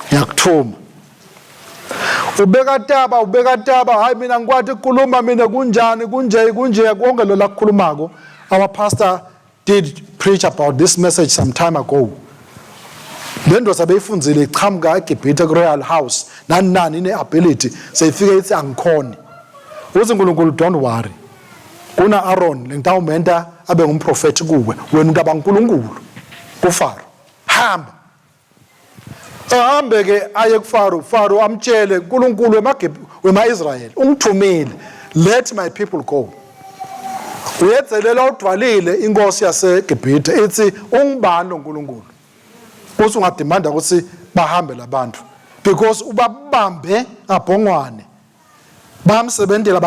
Ngiyakuthuma. Ubeka taba hayi mina ngikwathi ukukhuluma mina kunjani kunje konke lo la kukhulumako. Our pastor did preach about this message some time ago. Lento sabeyifundzile ichamuka eGibhithe ku-Royal House nani ine-ability seyifike ithi angikhoni. Uthi uNkulunkulu don't worry. Kuna Aaron ngitawumenta abe ngumprofeti kuwe wena umuntu abankulunkulu kuFaro. Hamba. Ahambe ke aye kuFaro. Faro amtshele uNkulunkulu wema-Israyeli ungithumile. Let my people go. Uyethelela udwalile inkosi yaseGibhithe ithi ungibani lo uNkulunkulu. Kuthi ungadimanda ukuthi bahambe labantu because ubabambe ngabhongwane. Bamsebenzela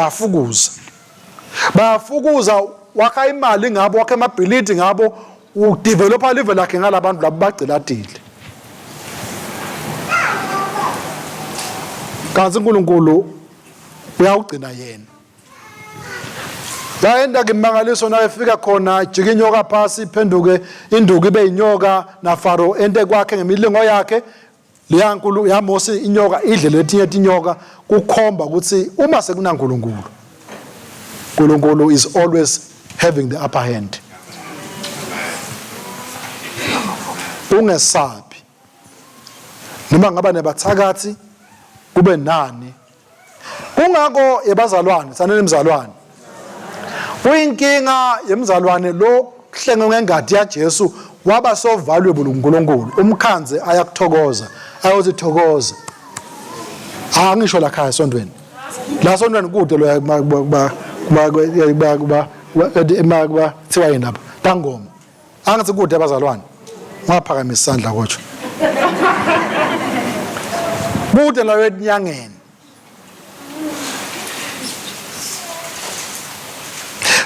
bayafukuza wakha imali ngabo wakha amabhilidi ngabo udevelopa live lakhe ngalabantu labo bagciladile. Kanti uNkulunkulu uyawugcina yena. Yaenda kimangaliso na efika khona jika inyoka phasi iphenduke induku ibe inyoka na Faro ente kwakhe ngemilingo yakhe liyankulu yaMose inyoka idle letinye inyoka kukhomba ukuthi uma sekunaNkulunkulu uNkulunkulu is always having the upper hand. Ungesabi noma ngaba nebathakathi kube nani kungako yebazalwane sanele imzalwane uyinkinga yemzalwane lo hlenge ngengadi yaJesu waba so valuable uNkulunkulu umkhanze ayakuthokoza ayozithokoza angisho la khaya sondweni la sondweni kude lo ba thiwa yena tangoma angithi kude abazalwane ngaphakamisa isandla kotsho kude la wetnyangeni.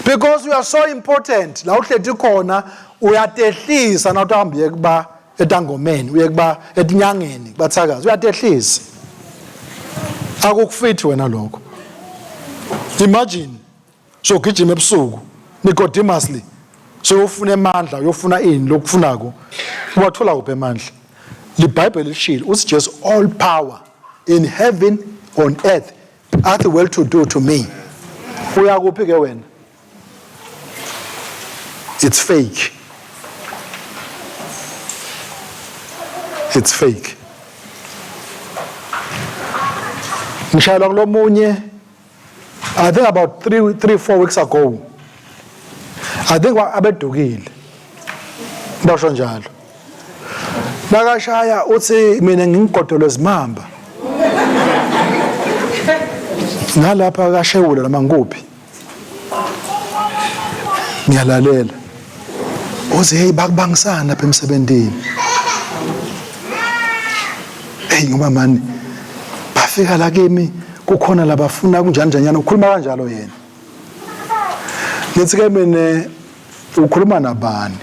Because you are so important. La uhleti khona uyatehlisa na uhambe yekuba etangomeni uyekuba etinyangeni bathakaza uyatehlisa. Akukufithi wena lokho. Imagine so gijima ebusuku Nicodemusly so ufuna emandla uyofuna ini lokufunako uwathola kuphi emandla. LiBhayibheli lishilo uthi just all power in heaven on earth hath well to do to me. Uyakuphi ke wena? It's fake. It's fake. Ngishayela kulo munye, I think about 3-4 weeks ago. I think abedukile. Basho njalo. Nakashaya uthi mina ngingigodolo zimamba. Nalapha kashewula noma ngikuphi. Ngiyalalela. Uthi hey bakubangisana lapha emsebentini. Hey ngoba mani bafika la kimi kukhona labafuna kunjani njanyana ukhuluma kanjalo yena. Ngithi ke mina ukhuluma nabani?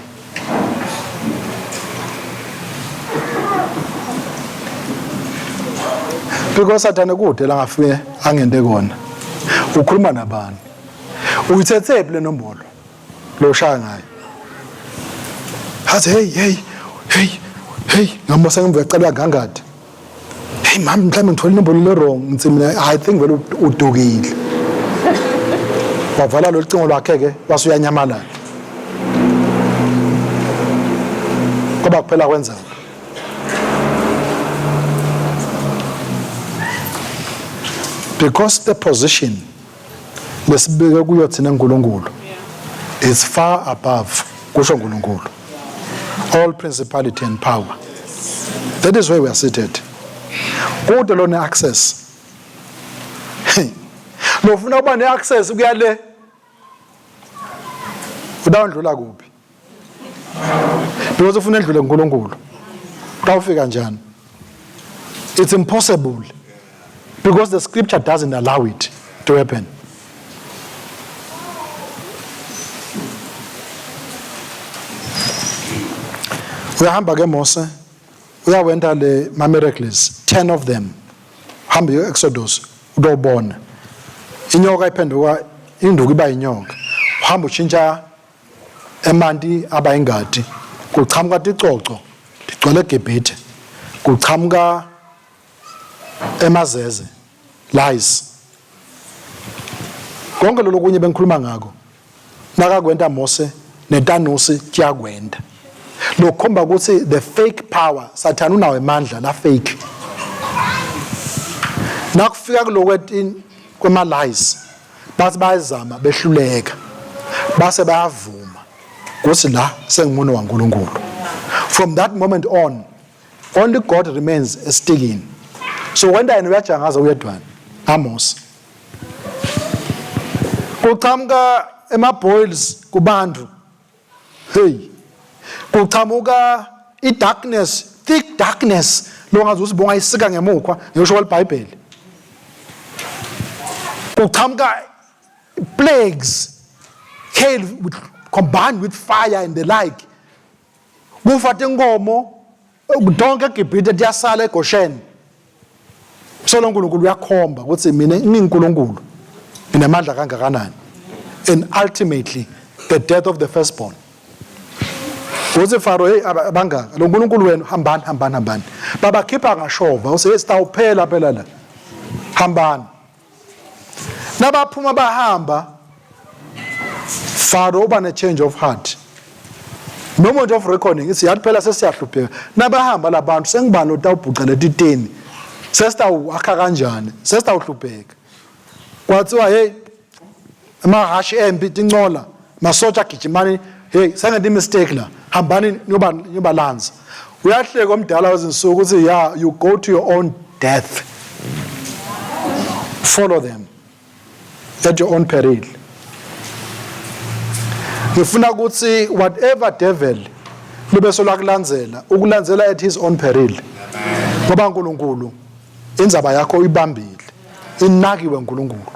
Because Sathane kude la ngafike angende kona. Ukhuluma nabani? Uyithethe le nombolo lo shaya ngayo. Hathi hey ngambasa ngemva ecela ngangadi. Hey mama mhlawumbe ngithola inombolo le wrong ngithi mina I think vele udukile. Wavala lo cingo lwakhe ke wasuyanyamalala. Kuba kuphela kwenza. Because the position lesibeke kuyo thina uNkulunkulu is far above kusho uNkulunkulu. All principality and power. That is where we are seated. Kude lo ne-access. Lo ufuna ukuba ne-access kuyale. Udawundlula kuphi? Because ufuna edlule uNkulunkulu. Utawufika njani? It's impossible. Because the scripture doesn't allow it to happen. Uyahamba ke Mose, uyawenda le miracles, 10 of them. Hamba Exodus, udobona. Inyoka iphenduka induku iba inyoka. Uhamba ushintsha emanti aba ingadi. Kuchamuka ticoco, ligcwele eGibhithe. Kuchamuka emazeze, lies. Konke lo kunye bengikhuluma ngako. Nakakwenda Mose netanusi kuyakwenda. Lokhomba ukuthi the fake power Sathane unawo emandla la fake. Nakufika kulokwethi kwema lies bathi bayazama behluleka. Base bayavuma. Kuthi la sengimono waNkulunkulu. From that moment on, only God remains sticking. So when I uyajangaza uyedwana Amos. Kuchamuka ema-boils kubantu. Hey. Kuchamuka i-darkness, thick darkness. Lo ngazi usibonga isika ngemukhwa ngisho kweliBhayibheli. Kuchamuka plagues, hail combined with fire and the like. Kufa tenkomo donke eGibhithe tiyasala eGosheni. So uNkulunkulu uyakhomba ukuthi mina nginguNkulunkulu nginamandla kangakanani. And ultimately the death of the firstborn. Uthi Pharaoh hey abangaka lo uNkulunkulu wenu hambani. Baba khipha ngashova uthi sitawuphela phela la. Hambani. Nabaphuma bahamba Pharaoh uba ne change of heart. Moment of reckoning ithi yathi phela sesiyahlupheka. Nabahamba labantu sengibani utawubhucela titeni. Sesitawakha kanjani? Sesitawuhlupheka. Kwathiwa hey amahashi empi tincola masotsha gijimani hey sengenza mistake la hambani niyobalanza. Uyahleka omdala wezinsuku uthi yeah you go to your own death. Follow them at your own peril. Ngifuna ukuthi whatever devil libe solakulandzela ukulandzela at his own peril. Ngoba uNkulunkulu inzaba yakho uyibambile. Inakiwe uNkulunkulu.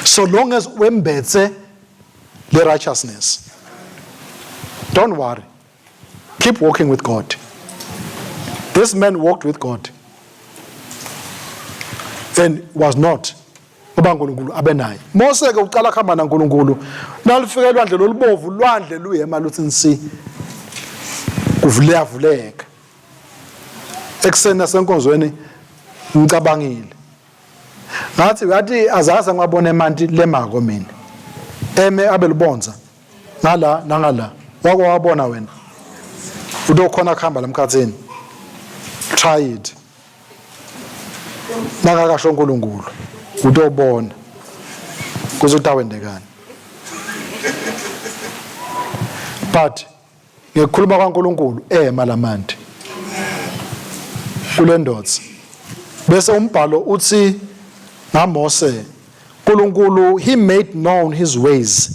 So long as wembethe the righteousness. Don't worry. Keep walking with God. This man walked with God. And was not. Ngoba uNkulunkulu abenaye. Mose ke uqala khamba naNkulunkulu. Nalifika elwandle lolubovu, lwandle luyema luthi nsi. Kuvuleka. Ekseni nasenkonzweni ngicabangile. Ngathi azaza ngabona emanti lemako mina. Eme abelibonza ngala nangala wako wabona wena udokhona kuhamba lamkhathini try it nakakasho uNkulunkulu utobona kuze utawendekani but ngekhuluma kwaNkulunkulu emalamandi kule ndodza bese umbhalo uthi ngaMose uNkulunkulu he made known his ways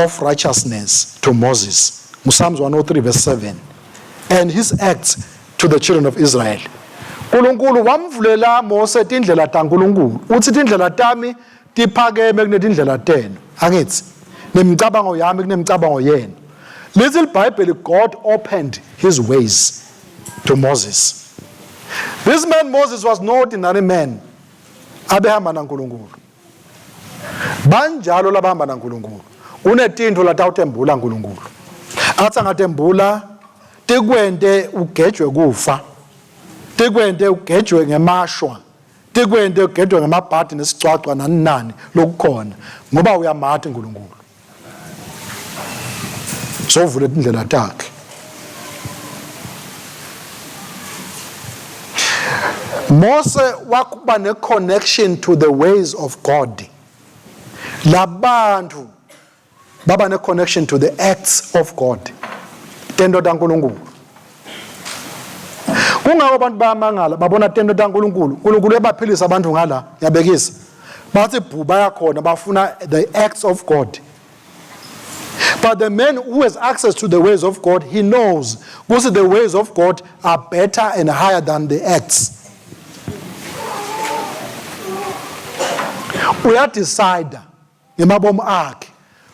of righteousness to Moses Psalms 103 verse 7 and his acts to the children of Israel uNkulunkulu wamvulela Mose tindlela taNkulunkulu uthi tindlela tami tiphakeme kunetindlela tenu angithi nemicabango yami kunemicabango yenu little Bible God opened his ways to Moses. This man Moses was no ordinary man abehamba naNkulunkulu banjalo labahamba naNkulunkulu unetintfo latawutembula uNkulunkulu athi angatembula tikwente ugejwe kufa tikwente ugejwe ngemashwa tikwente ugejwe ngemabhadi nesicwacwa nani lokukhona ngoba uyamatha uNkulunkulu sovule indlela takhe Mose wakuba ne connection to the ways of God labantu baba ne connection to the acts of God tendo taNkulunkulu kungako abantu bayamangala babona tendo taNkulunkulu uNkulunkulu ebaphilisa abantu ngala yabekisa bathi bhuba yakhona bafuna the acts of God. But the man who has access to the ways of God, he knows because the ways of God are better and higher than the acts. Uyadecide ngemabomo akhe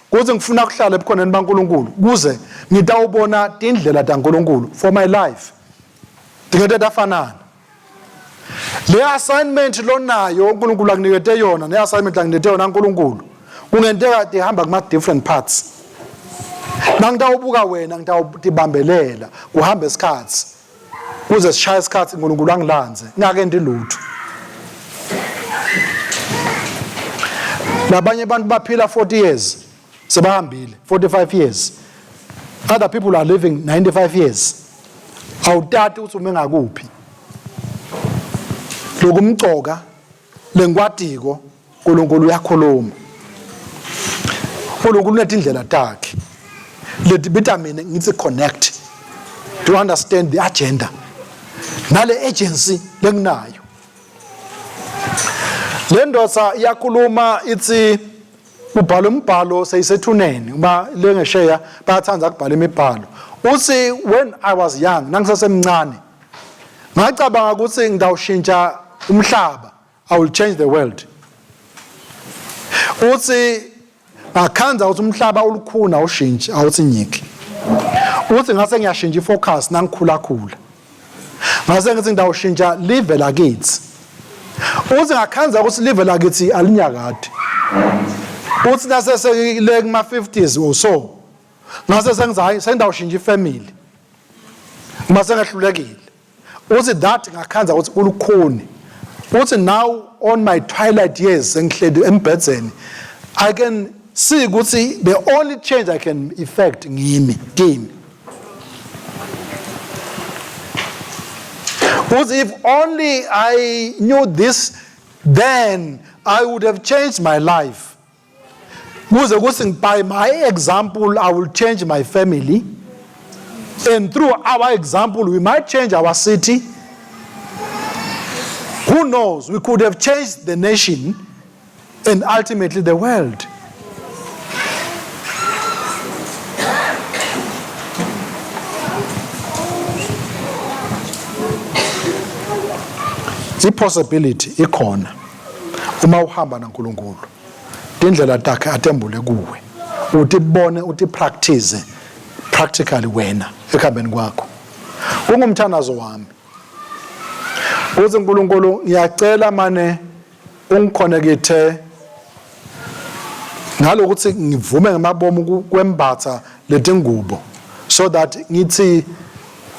kuze ngifuna ukuhlala ebukhoneni baNkulunkulu kuze ngitawubona tindlela taNkulunkulu for my life tingete tafanana le assignment lonayo uNkulunkulu akunikete yona ne assignment akunikete yona uNkulunkulu kungenteka tihamba kuma different parts nangitawubuka wena ngitawutibambelela kuhamba isikhathi kuze sishaya isikhathi uNkulunkulu angilanze ngake ndilutho labanye abantu baphila 40 years sebahambile 45 years other people are living 95 years awutati uthi umengakuphi lokumcoka lengwadiko uNkulunkulu uyakhuluma uNkulunkulu unetindlela takhe leti vitamin ngithi connect to understand the agenda nale agency lenginayo le ndosa iyakhuluma ithi ubhala umbhalo seyisethuneni uma lengesheya bayathanda ukubhala imibhalo uthi when I was young nangisasemncane ngacabanga ukuthi ngidawushintsha umhlaba I will change the world uthi akhanza ukuthi umhlaba ulukhuna ushintshe awuthi nyiki uthi ngase ngiyashintsha ifocus nangikhula ngase ngithi ngidawushintsha live lakithi uthi ngakhanza ukuthi live lakithi alinyakade uthi nasesele kuma 50s or so ngase sengizayi sendawushintsha ifamily mase ngahlulekile uthi that ngakhanza ukuthi ulukhuni uthi now on my twilight years sengihleli embhedzeni I can see ukuthi the only change I can effect kimi because if only I knew this then I would have changed my life kuze kuthi by my example I will change my family and through our example we might change our city. Who knows, we could have changed the nation and ultimately the world. The possibility ikhona uma uhamba naNkulunkulu indlela takhe atembule kuwe utibone utipractice practically wena ekhambeni kwakho ungumthanazo wami uze uNkulunkulu ngiyacela mane ungiconnecte ngalokuthi ngivume ngemabomo kwembatha letingubo so that ngithi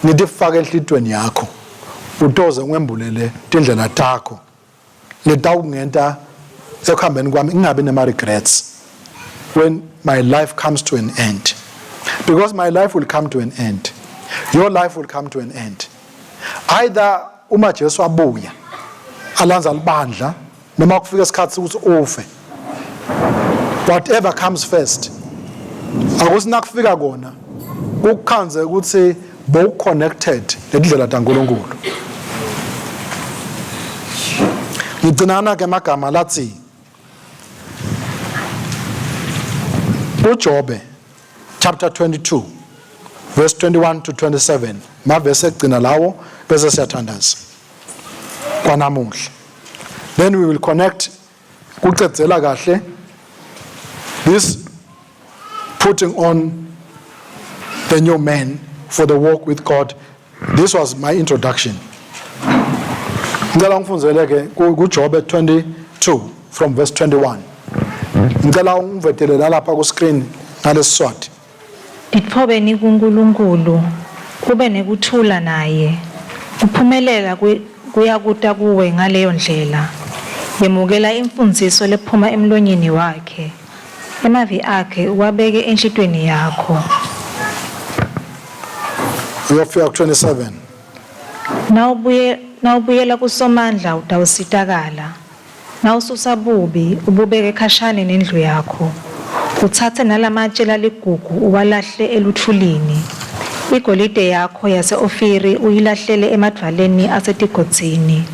ngidifake enhlitweni yakho utoze ngembulele tindlela takho letawungenta ekuhambeni kwami ngingabi nema regrets when my life comes to an end Because my life will come to an end. Your life will come to an end. Either uma Jesu abuya alanza libandla noma kufika isikhathi ukuthi ufe. Whatever comes first. Akusina kufika kona ukukhanze ukuthi bow connected lendlela kaNkulunkulu. Ngigcinana ke amagama lathi uJobe chapter 22 verse 21 to 27 mavese egcina lawo bese siyathandaza kwanamuhla. Then we will connect kucedzela kahle this putting on the new man for the walk with God. This was my introduction. Ngicela ngifundzele ke kuJobe 22 from verse 21. Ngicela ungivetele lapha ku screen ngalesiswati. Dithobeni kuNkulunkulu kube nekuthula naye. Uphumelela kuyakuta kuwe ngaleyo ndlela. Yemukela imfundiso lephuma emlonyeni wakhe. Emavi akhe uwabeke enhlitweni yakho. Uyofika ku 27. Nawubuyela kusomandla utawusitakala. Nawususa bubi ububeke ekhashane nendlu yakho. Uthathe nalamatshe laligugu uwalahle eluthulini. Igolide yakho yase-Ofiri uyilahlele emadvaleni asetigodzini.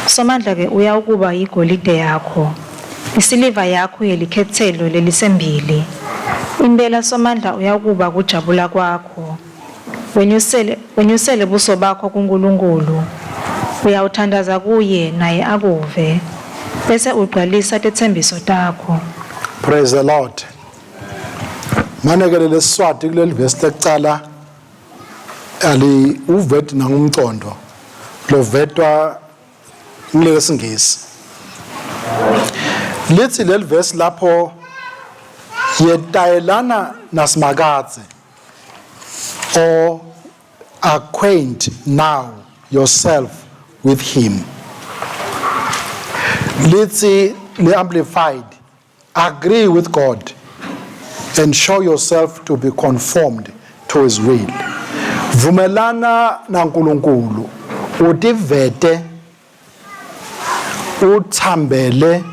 Somandla ke uyawukuba igolide yakho. Isiliva yakho yelikhethelo lelisembili. Impela somandla uyawukuba kujabula kwakho. Wenyusele buso bakho kuNkulunkulu. Uyawuthandaza kuye naye akuve. Bese ugqalisa tethembiso takho. Praise the Lord. Manekele lesiswati kuleli verse lecala ali uvet nangumcondo lo vetwa ngilesingisi. Lithi leli verse lapho yetayelana naSimakadze or acquaint now yourself with him. Lithi le amplified, agree with God and show yourself to be conformed to his will. Vumelana naNkulunkulu utivete uthambele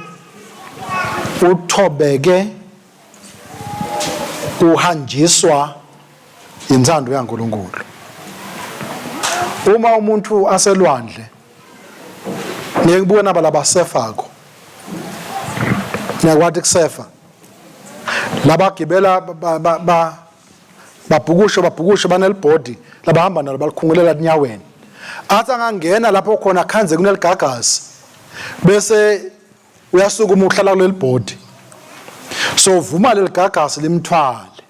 uthobeke uhanjiswa inzando yaNkulunkulu. Uma umuntu aselwandle ngiyekubuka naba labasefako ngiyakwathi kusefa labagibela babhukushe banelibhodi labahamba nalo balikhungulela enyaweni athi angangena lapho khona khanze kuneligagasi bese uyasuka uma uhlala kuleli bhodi so vuma leli gagasi limthwale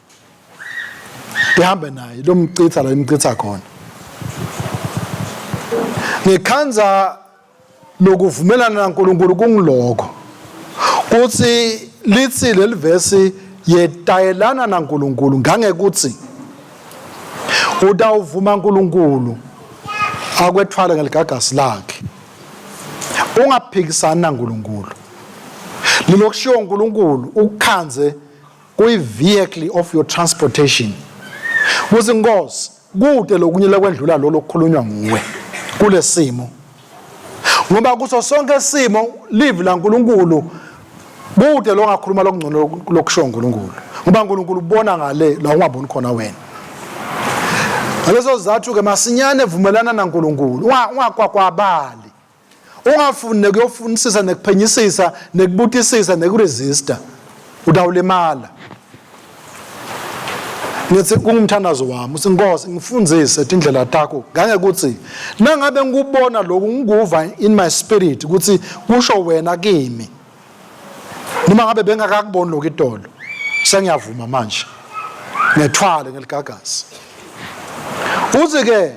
lihambe naye lomcitha la limcitha khona. Ngikhanza lokuvumelana naNkulunkulu kungiloko kuthi lithi leli verse yetayelana naNkulunkulu ngangekuthi utawuvuma uNkulunkulu akwethwala ngeligagasi lakhe ungaphikisana naNkulunkulu lilokushiwo uNkulunkulu ukukhanze kuyi-vehicle of your transportation kuthi Nkosi kude lokunye lekwendlula lo lokukhulunywa nguwe kulesimo ngoba kuso sonke isimo live la uNkulunkulu kude lo ngakhuluma lokungcono lokusho uNkulunkulu ngoba uNkulunkulu ubona ngale la ungaboni khona wena. Ngalezo zathu ke masinyane vumelana naNkulunkulu ungakwakwabali ungafuni ukuyofunisisa nekuphenyisisa nekubutisisa nekuresista utawulimala. Nithi kungumthandazo wami uthi Nkosi ngifundzise indlela takho ngangekuthi nangabe ngikubona lokhu ngikuva in my spirit ukuthi kusho wena kimi noma ngabe bengakakuboni lokho itolo sengiyavuma manje ngethwale ngeligagasi uthi ke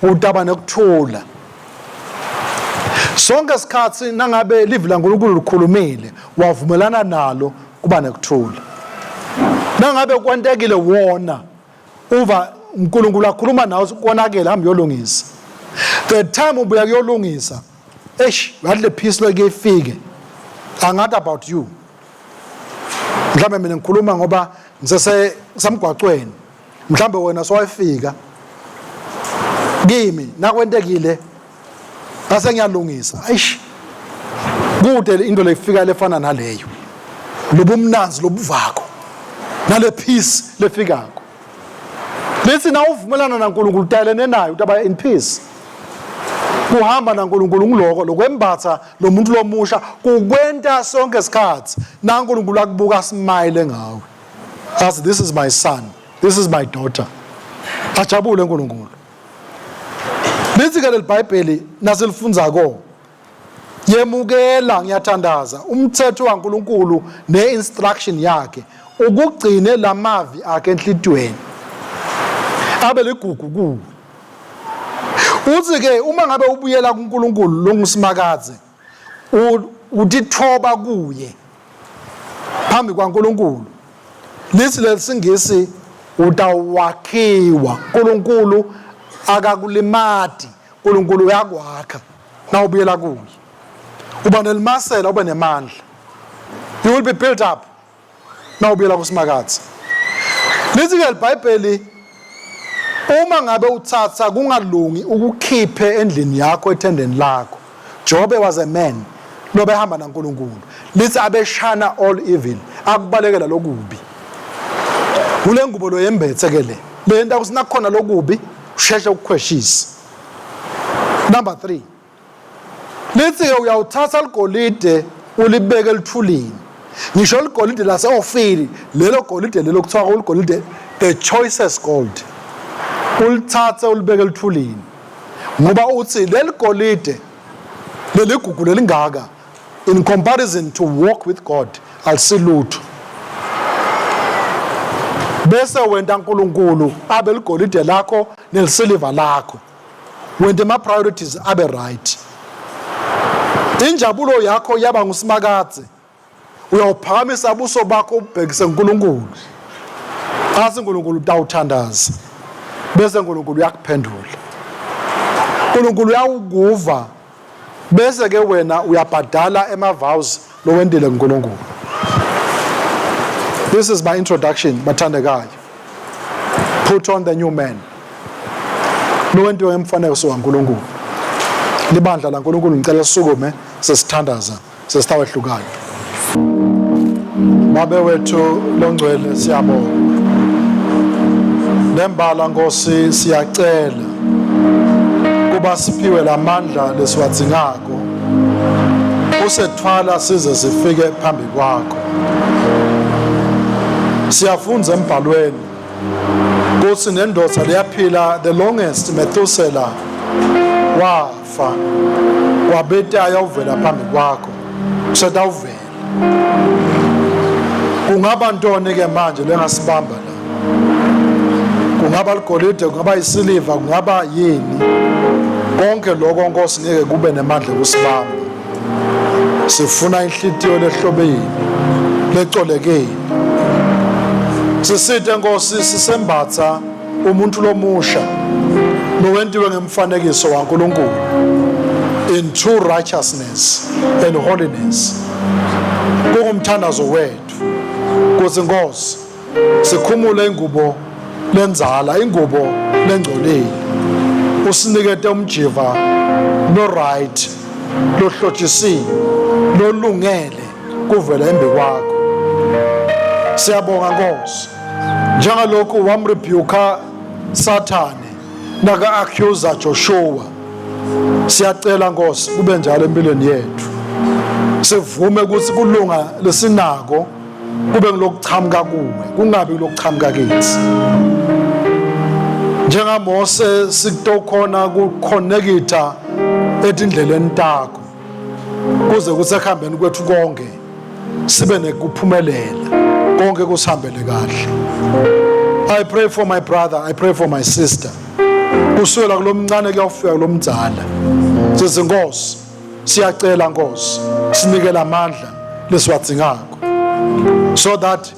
utaba nekuthula sonke isikhathi nangabe live la uNkulunkulu likhulumile wavumelana nalo kuba nekuthula. Nangabe kwantekile wona uva uNkulunkulu akhuluma nawe konakela hambe yolungisa the time ubuya kuyolungisa wadle peace like ifike angathi about you mhlawumbe mina ngikhuluma ngoba ngisese samgwaqweni mhlambe wena sowayifika kimi nakwentekile base ngiyalungisa ayish kude into lefika lefana naleyo lobumnanzi lobuvako nale peace lefikako lithi na uvumelana naNkulunkulu utalene naye utaba in peace kuhamba naNkulunkulu ngiloko lokwembatha lo muntu lomusha kukwenta sonke isikhathi naNkulunkulu akubuka smile ngawe as this is my son, this is my daughter. Ajabule uNkulunkulu. Lithi ke leBhayibheli naselifundzako yemukela ngiyathandaza umthetho waNkulunkulu neinstruction yakhe ukugcine lamavi akhe enhlitweni abe ligugu kuwo. Uthi ke uma ngabe ubuyela kuNkulunkulu longusimakadze utithoba kuye phambi kwaNkulunkulu lithi lesingisi utawakhiwa uNkulunkulu akakulimati uNkulunkulu uyakwakha na ubuyela kuye uba nelimasela ube nemandla you will be built up na ubuyela kusimakadze lithi ke leBhayibheli uma ngabe uthatha kungalungi ukukhiphe endlini yakho ethendeni lakho Jobe was a man lobe hamba naNkulunkulu lithi abeshana all evil akubalekela lokubi kule ngubo lo yembethe ke le nto akusinakhona lokubi usheshe ukukhweshisa. Number 3 lithi ke uyawuthatha ligolide ulibeke elithulini ngisho ligolide laseOfiri lelo golide lelo kuthiwa uligolide the choicest gold ulithathe ulibeke elithulini ngoba uthi leli golide leligugu lelingaka in comparison to walk with God alisilutho bese wenda uNkulunkulu abe ligolide lakho nelisiliva lakho wenda ama priorities abe right injabulo yakho yaba ngusimakadze uyawuphakamisa ubuso bakho ubhekise uNkulunkulu asi uNkulunkulu utawuthandaza bese uNkulunkulu uyakuphendula uNkulunkulu uyawukuva bese ke wena uyabhadala ema-vows lo wendile kuNkulunkulu. This is my introduction bathandekayo. Put on the new man lo wentiwe ngemfanekiso waNkulunkulu libandla laNkulunkulu ngicela sisukume sesithandaza sesithawehlukana. Babe wethu longcwele siyabonga nembala Nkosi siyacela kuba siphiwe lamandla lesiwadzingako usethwala size sifike phambi kwakho. Siyafunza embhalweni kuthi nendoda leyaphila the longest Methuselah wafa wabetha ayawuvela phambi kwakho usetawuvela. Kungaba ntoni ke manje lengasibamba la? Kungaba ligolide, kungaba isiliva, kungaba yini? Konke lokho Nkosi ngeke kube nemandla kusibamba. Sifuna inhlitiyo lehlobeni lecolekeni. Sisithe Nkosi sisembatha umuntu lomusha nowentiwe ngemfanekiso waNkulunkulu in true righteousness and holiness. Kungumthandazo wethu kuthi Nkosi sikhumule ingubo lenzala ingubo lengcolile usinikete umjiva no right lohlotshisiwe lolungele kuvela embi kwakho. Siyabonga Nkosi njengalokhu wamrebuka Sathane naka accuser Joshua siyacela Nkosi kube njalo empilweni yethu sivume ukuthi kulunga lesinako kube ngilokuchamuka kuwe kungabi kulokuchamuka kithi njengaMose sikutokhona kuconnecta etindleleni takho kuze kusekhambeni kwethu konke sibe nekuphumelela konke kusihambele kahle. I pray for my brother, I pray for my sister kusukela kulomncane kuyafika kulomdzala sithi Nkosi siyacela Nkosi sinikele amandla lesiwadzingako so that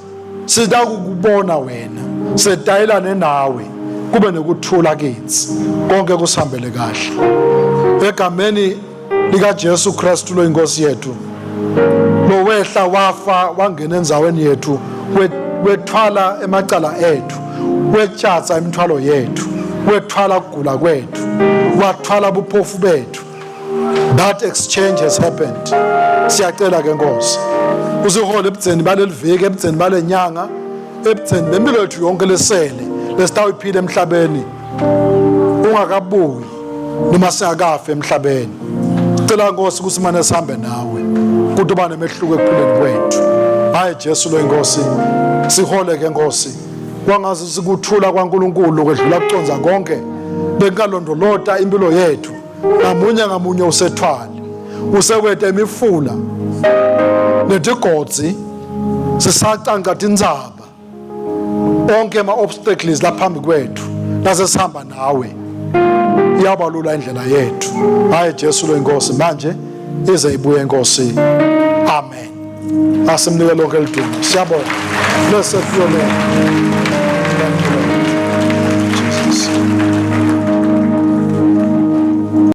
sidakukubona wena sedayilane nawe kube nekuthula kithi konke kusihambele kahle egameni lika Jesu Kristu lo inkosi yethu lo wehla wafa wangena enzaweni yethu wethwala emacala ethu wetshatsa imithwalo yethu, wethwala ukugula kwethu, wathwala buphofu bethu. That exchange has happened. Siyacela ke Nkosi usihole ebudzeni baleli viki, ebudzeni bale nyanga, ebudzeni bempilo yethu yonke lesele lesitawuyiphila emhlabeni ungakabuyi noma singakafa emhlabeni. Cela Nkosi kusimane sihambe nawe kuthi uba nemehluko ekuphileni kwethu. Hayi Jesu lo Nkosi, sihole ke Nkosi kwangazi sikuthula kwaNkulunkulu kwedlula kuconza konke benkalondolota impilo yethu ngamunye ngamunye usethwala usekwete imifula netigodzi sisacanca tindzaba onke ama-obstacles laphambi kwethu nasesihamba nawe iyabalula indlela yethu. Hayi Jesu lo Nkosi manje ize ibuye Nkosi. Amen. Asimnike lonke liduma. Siyabonga. Blessed be your name.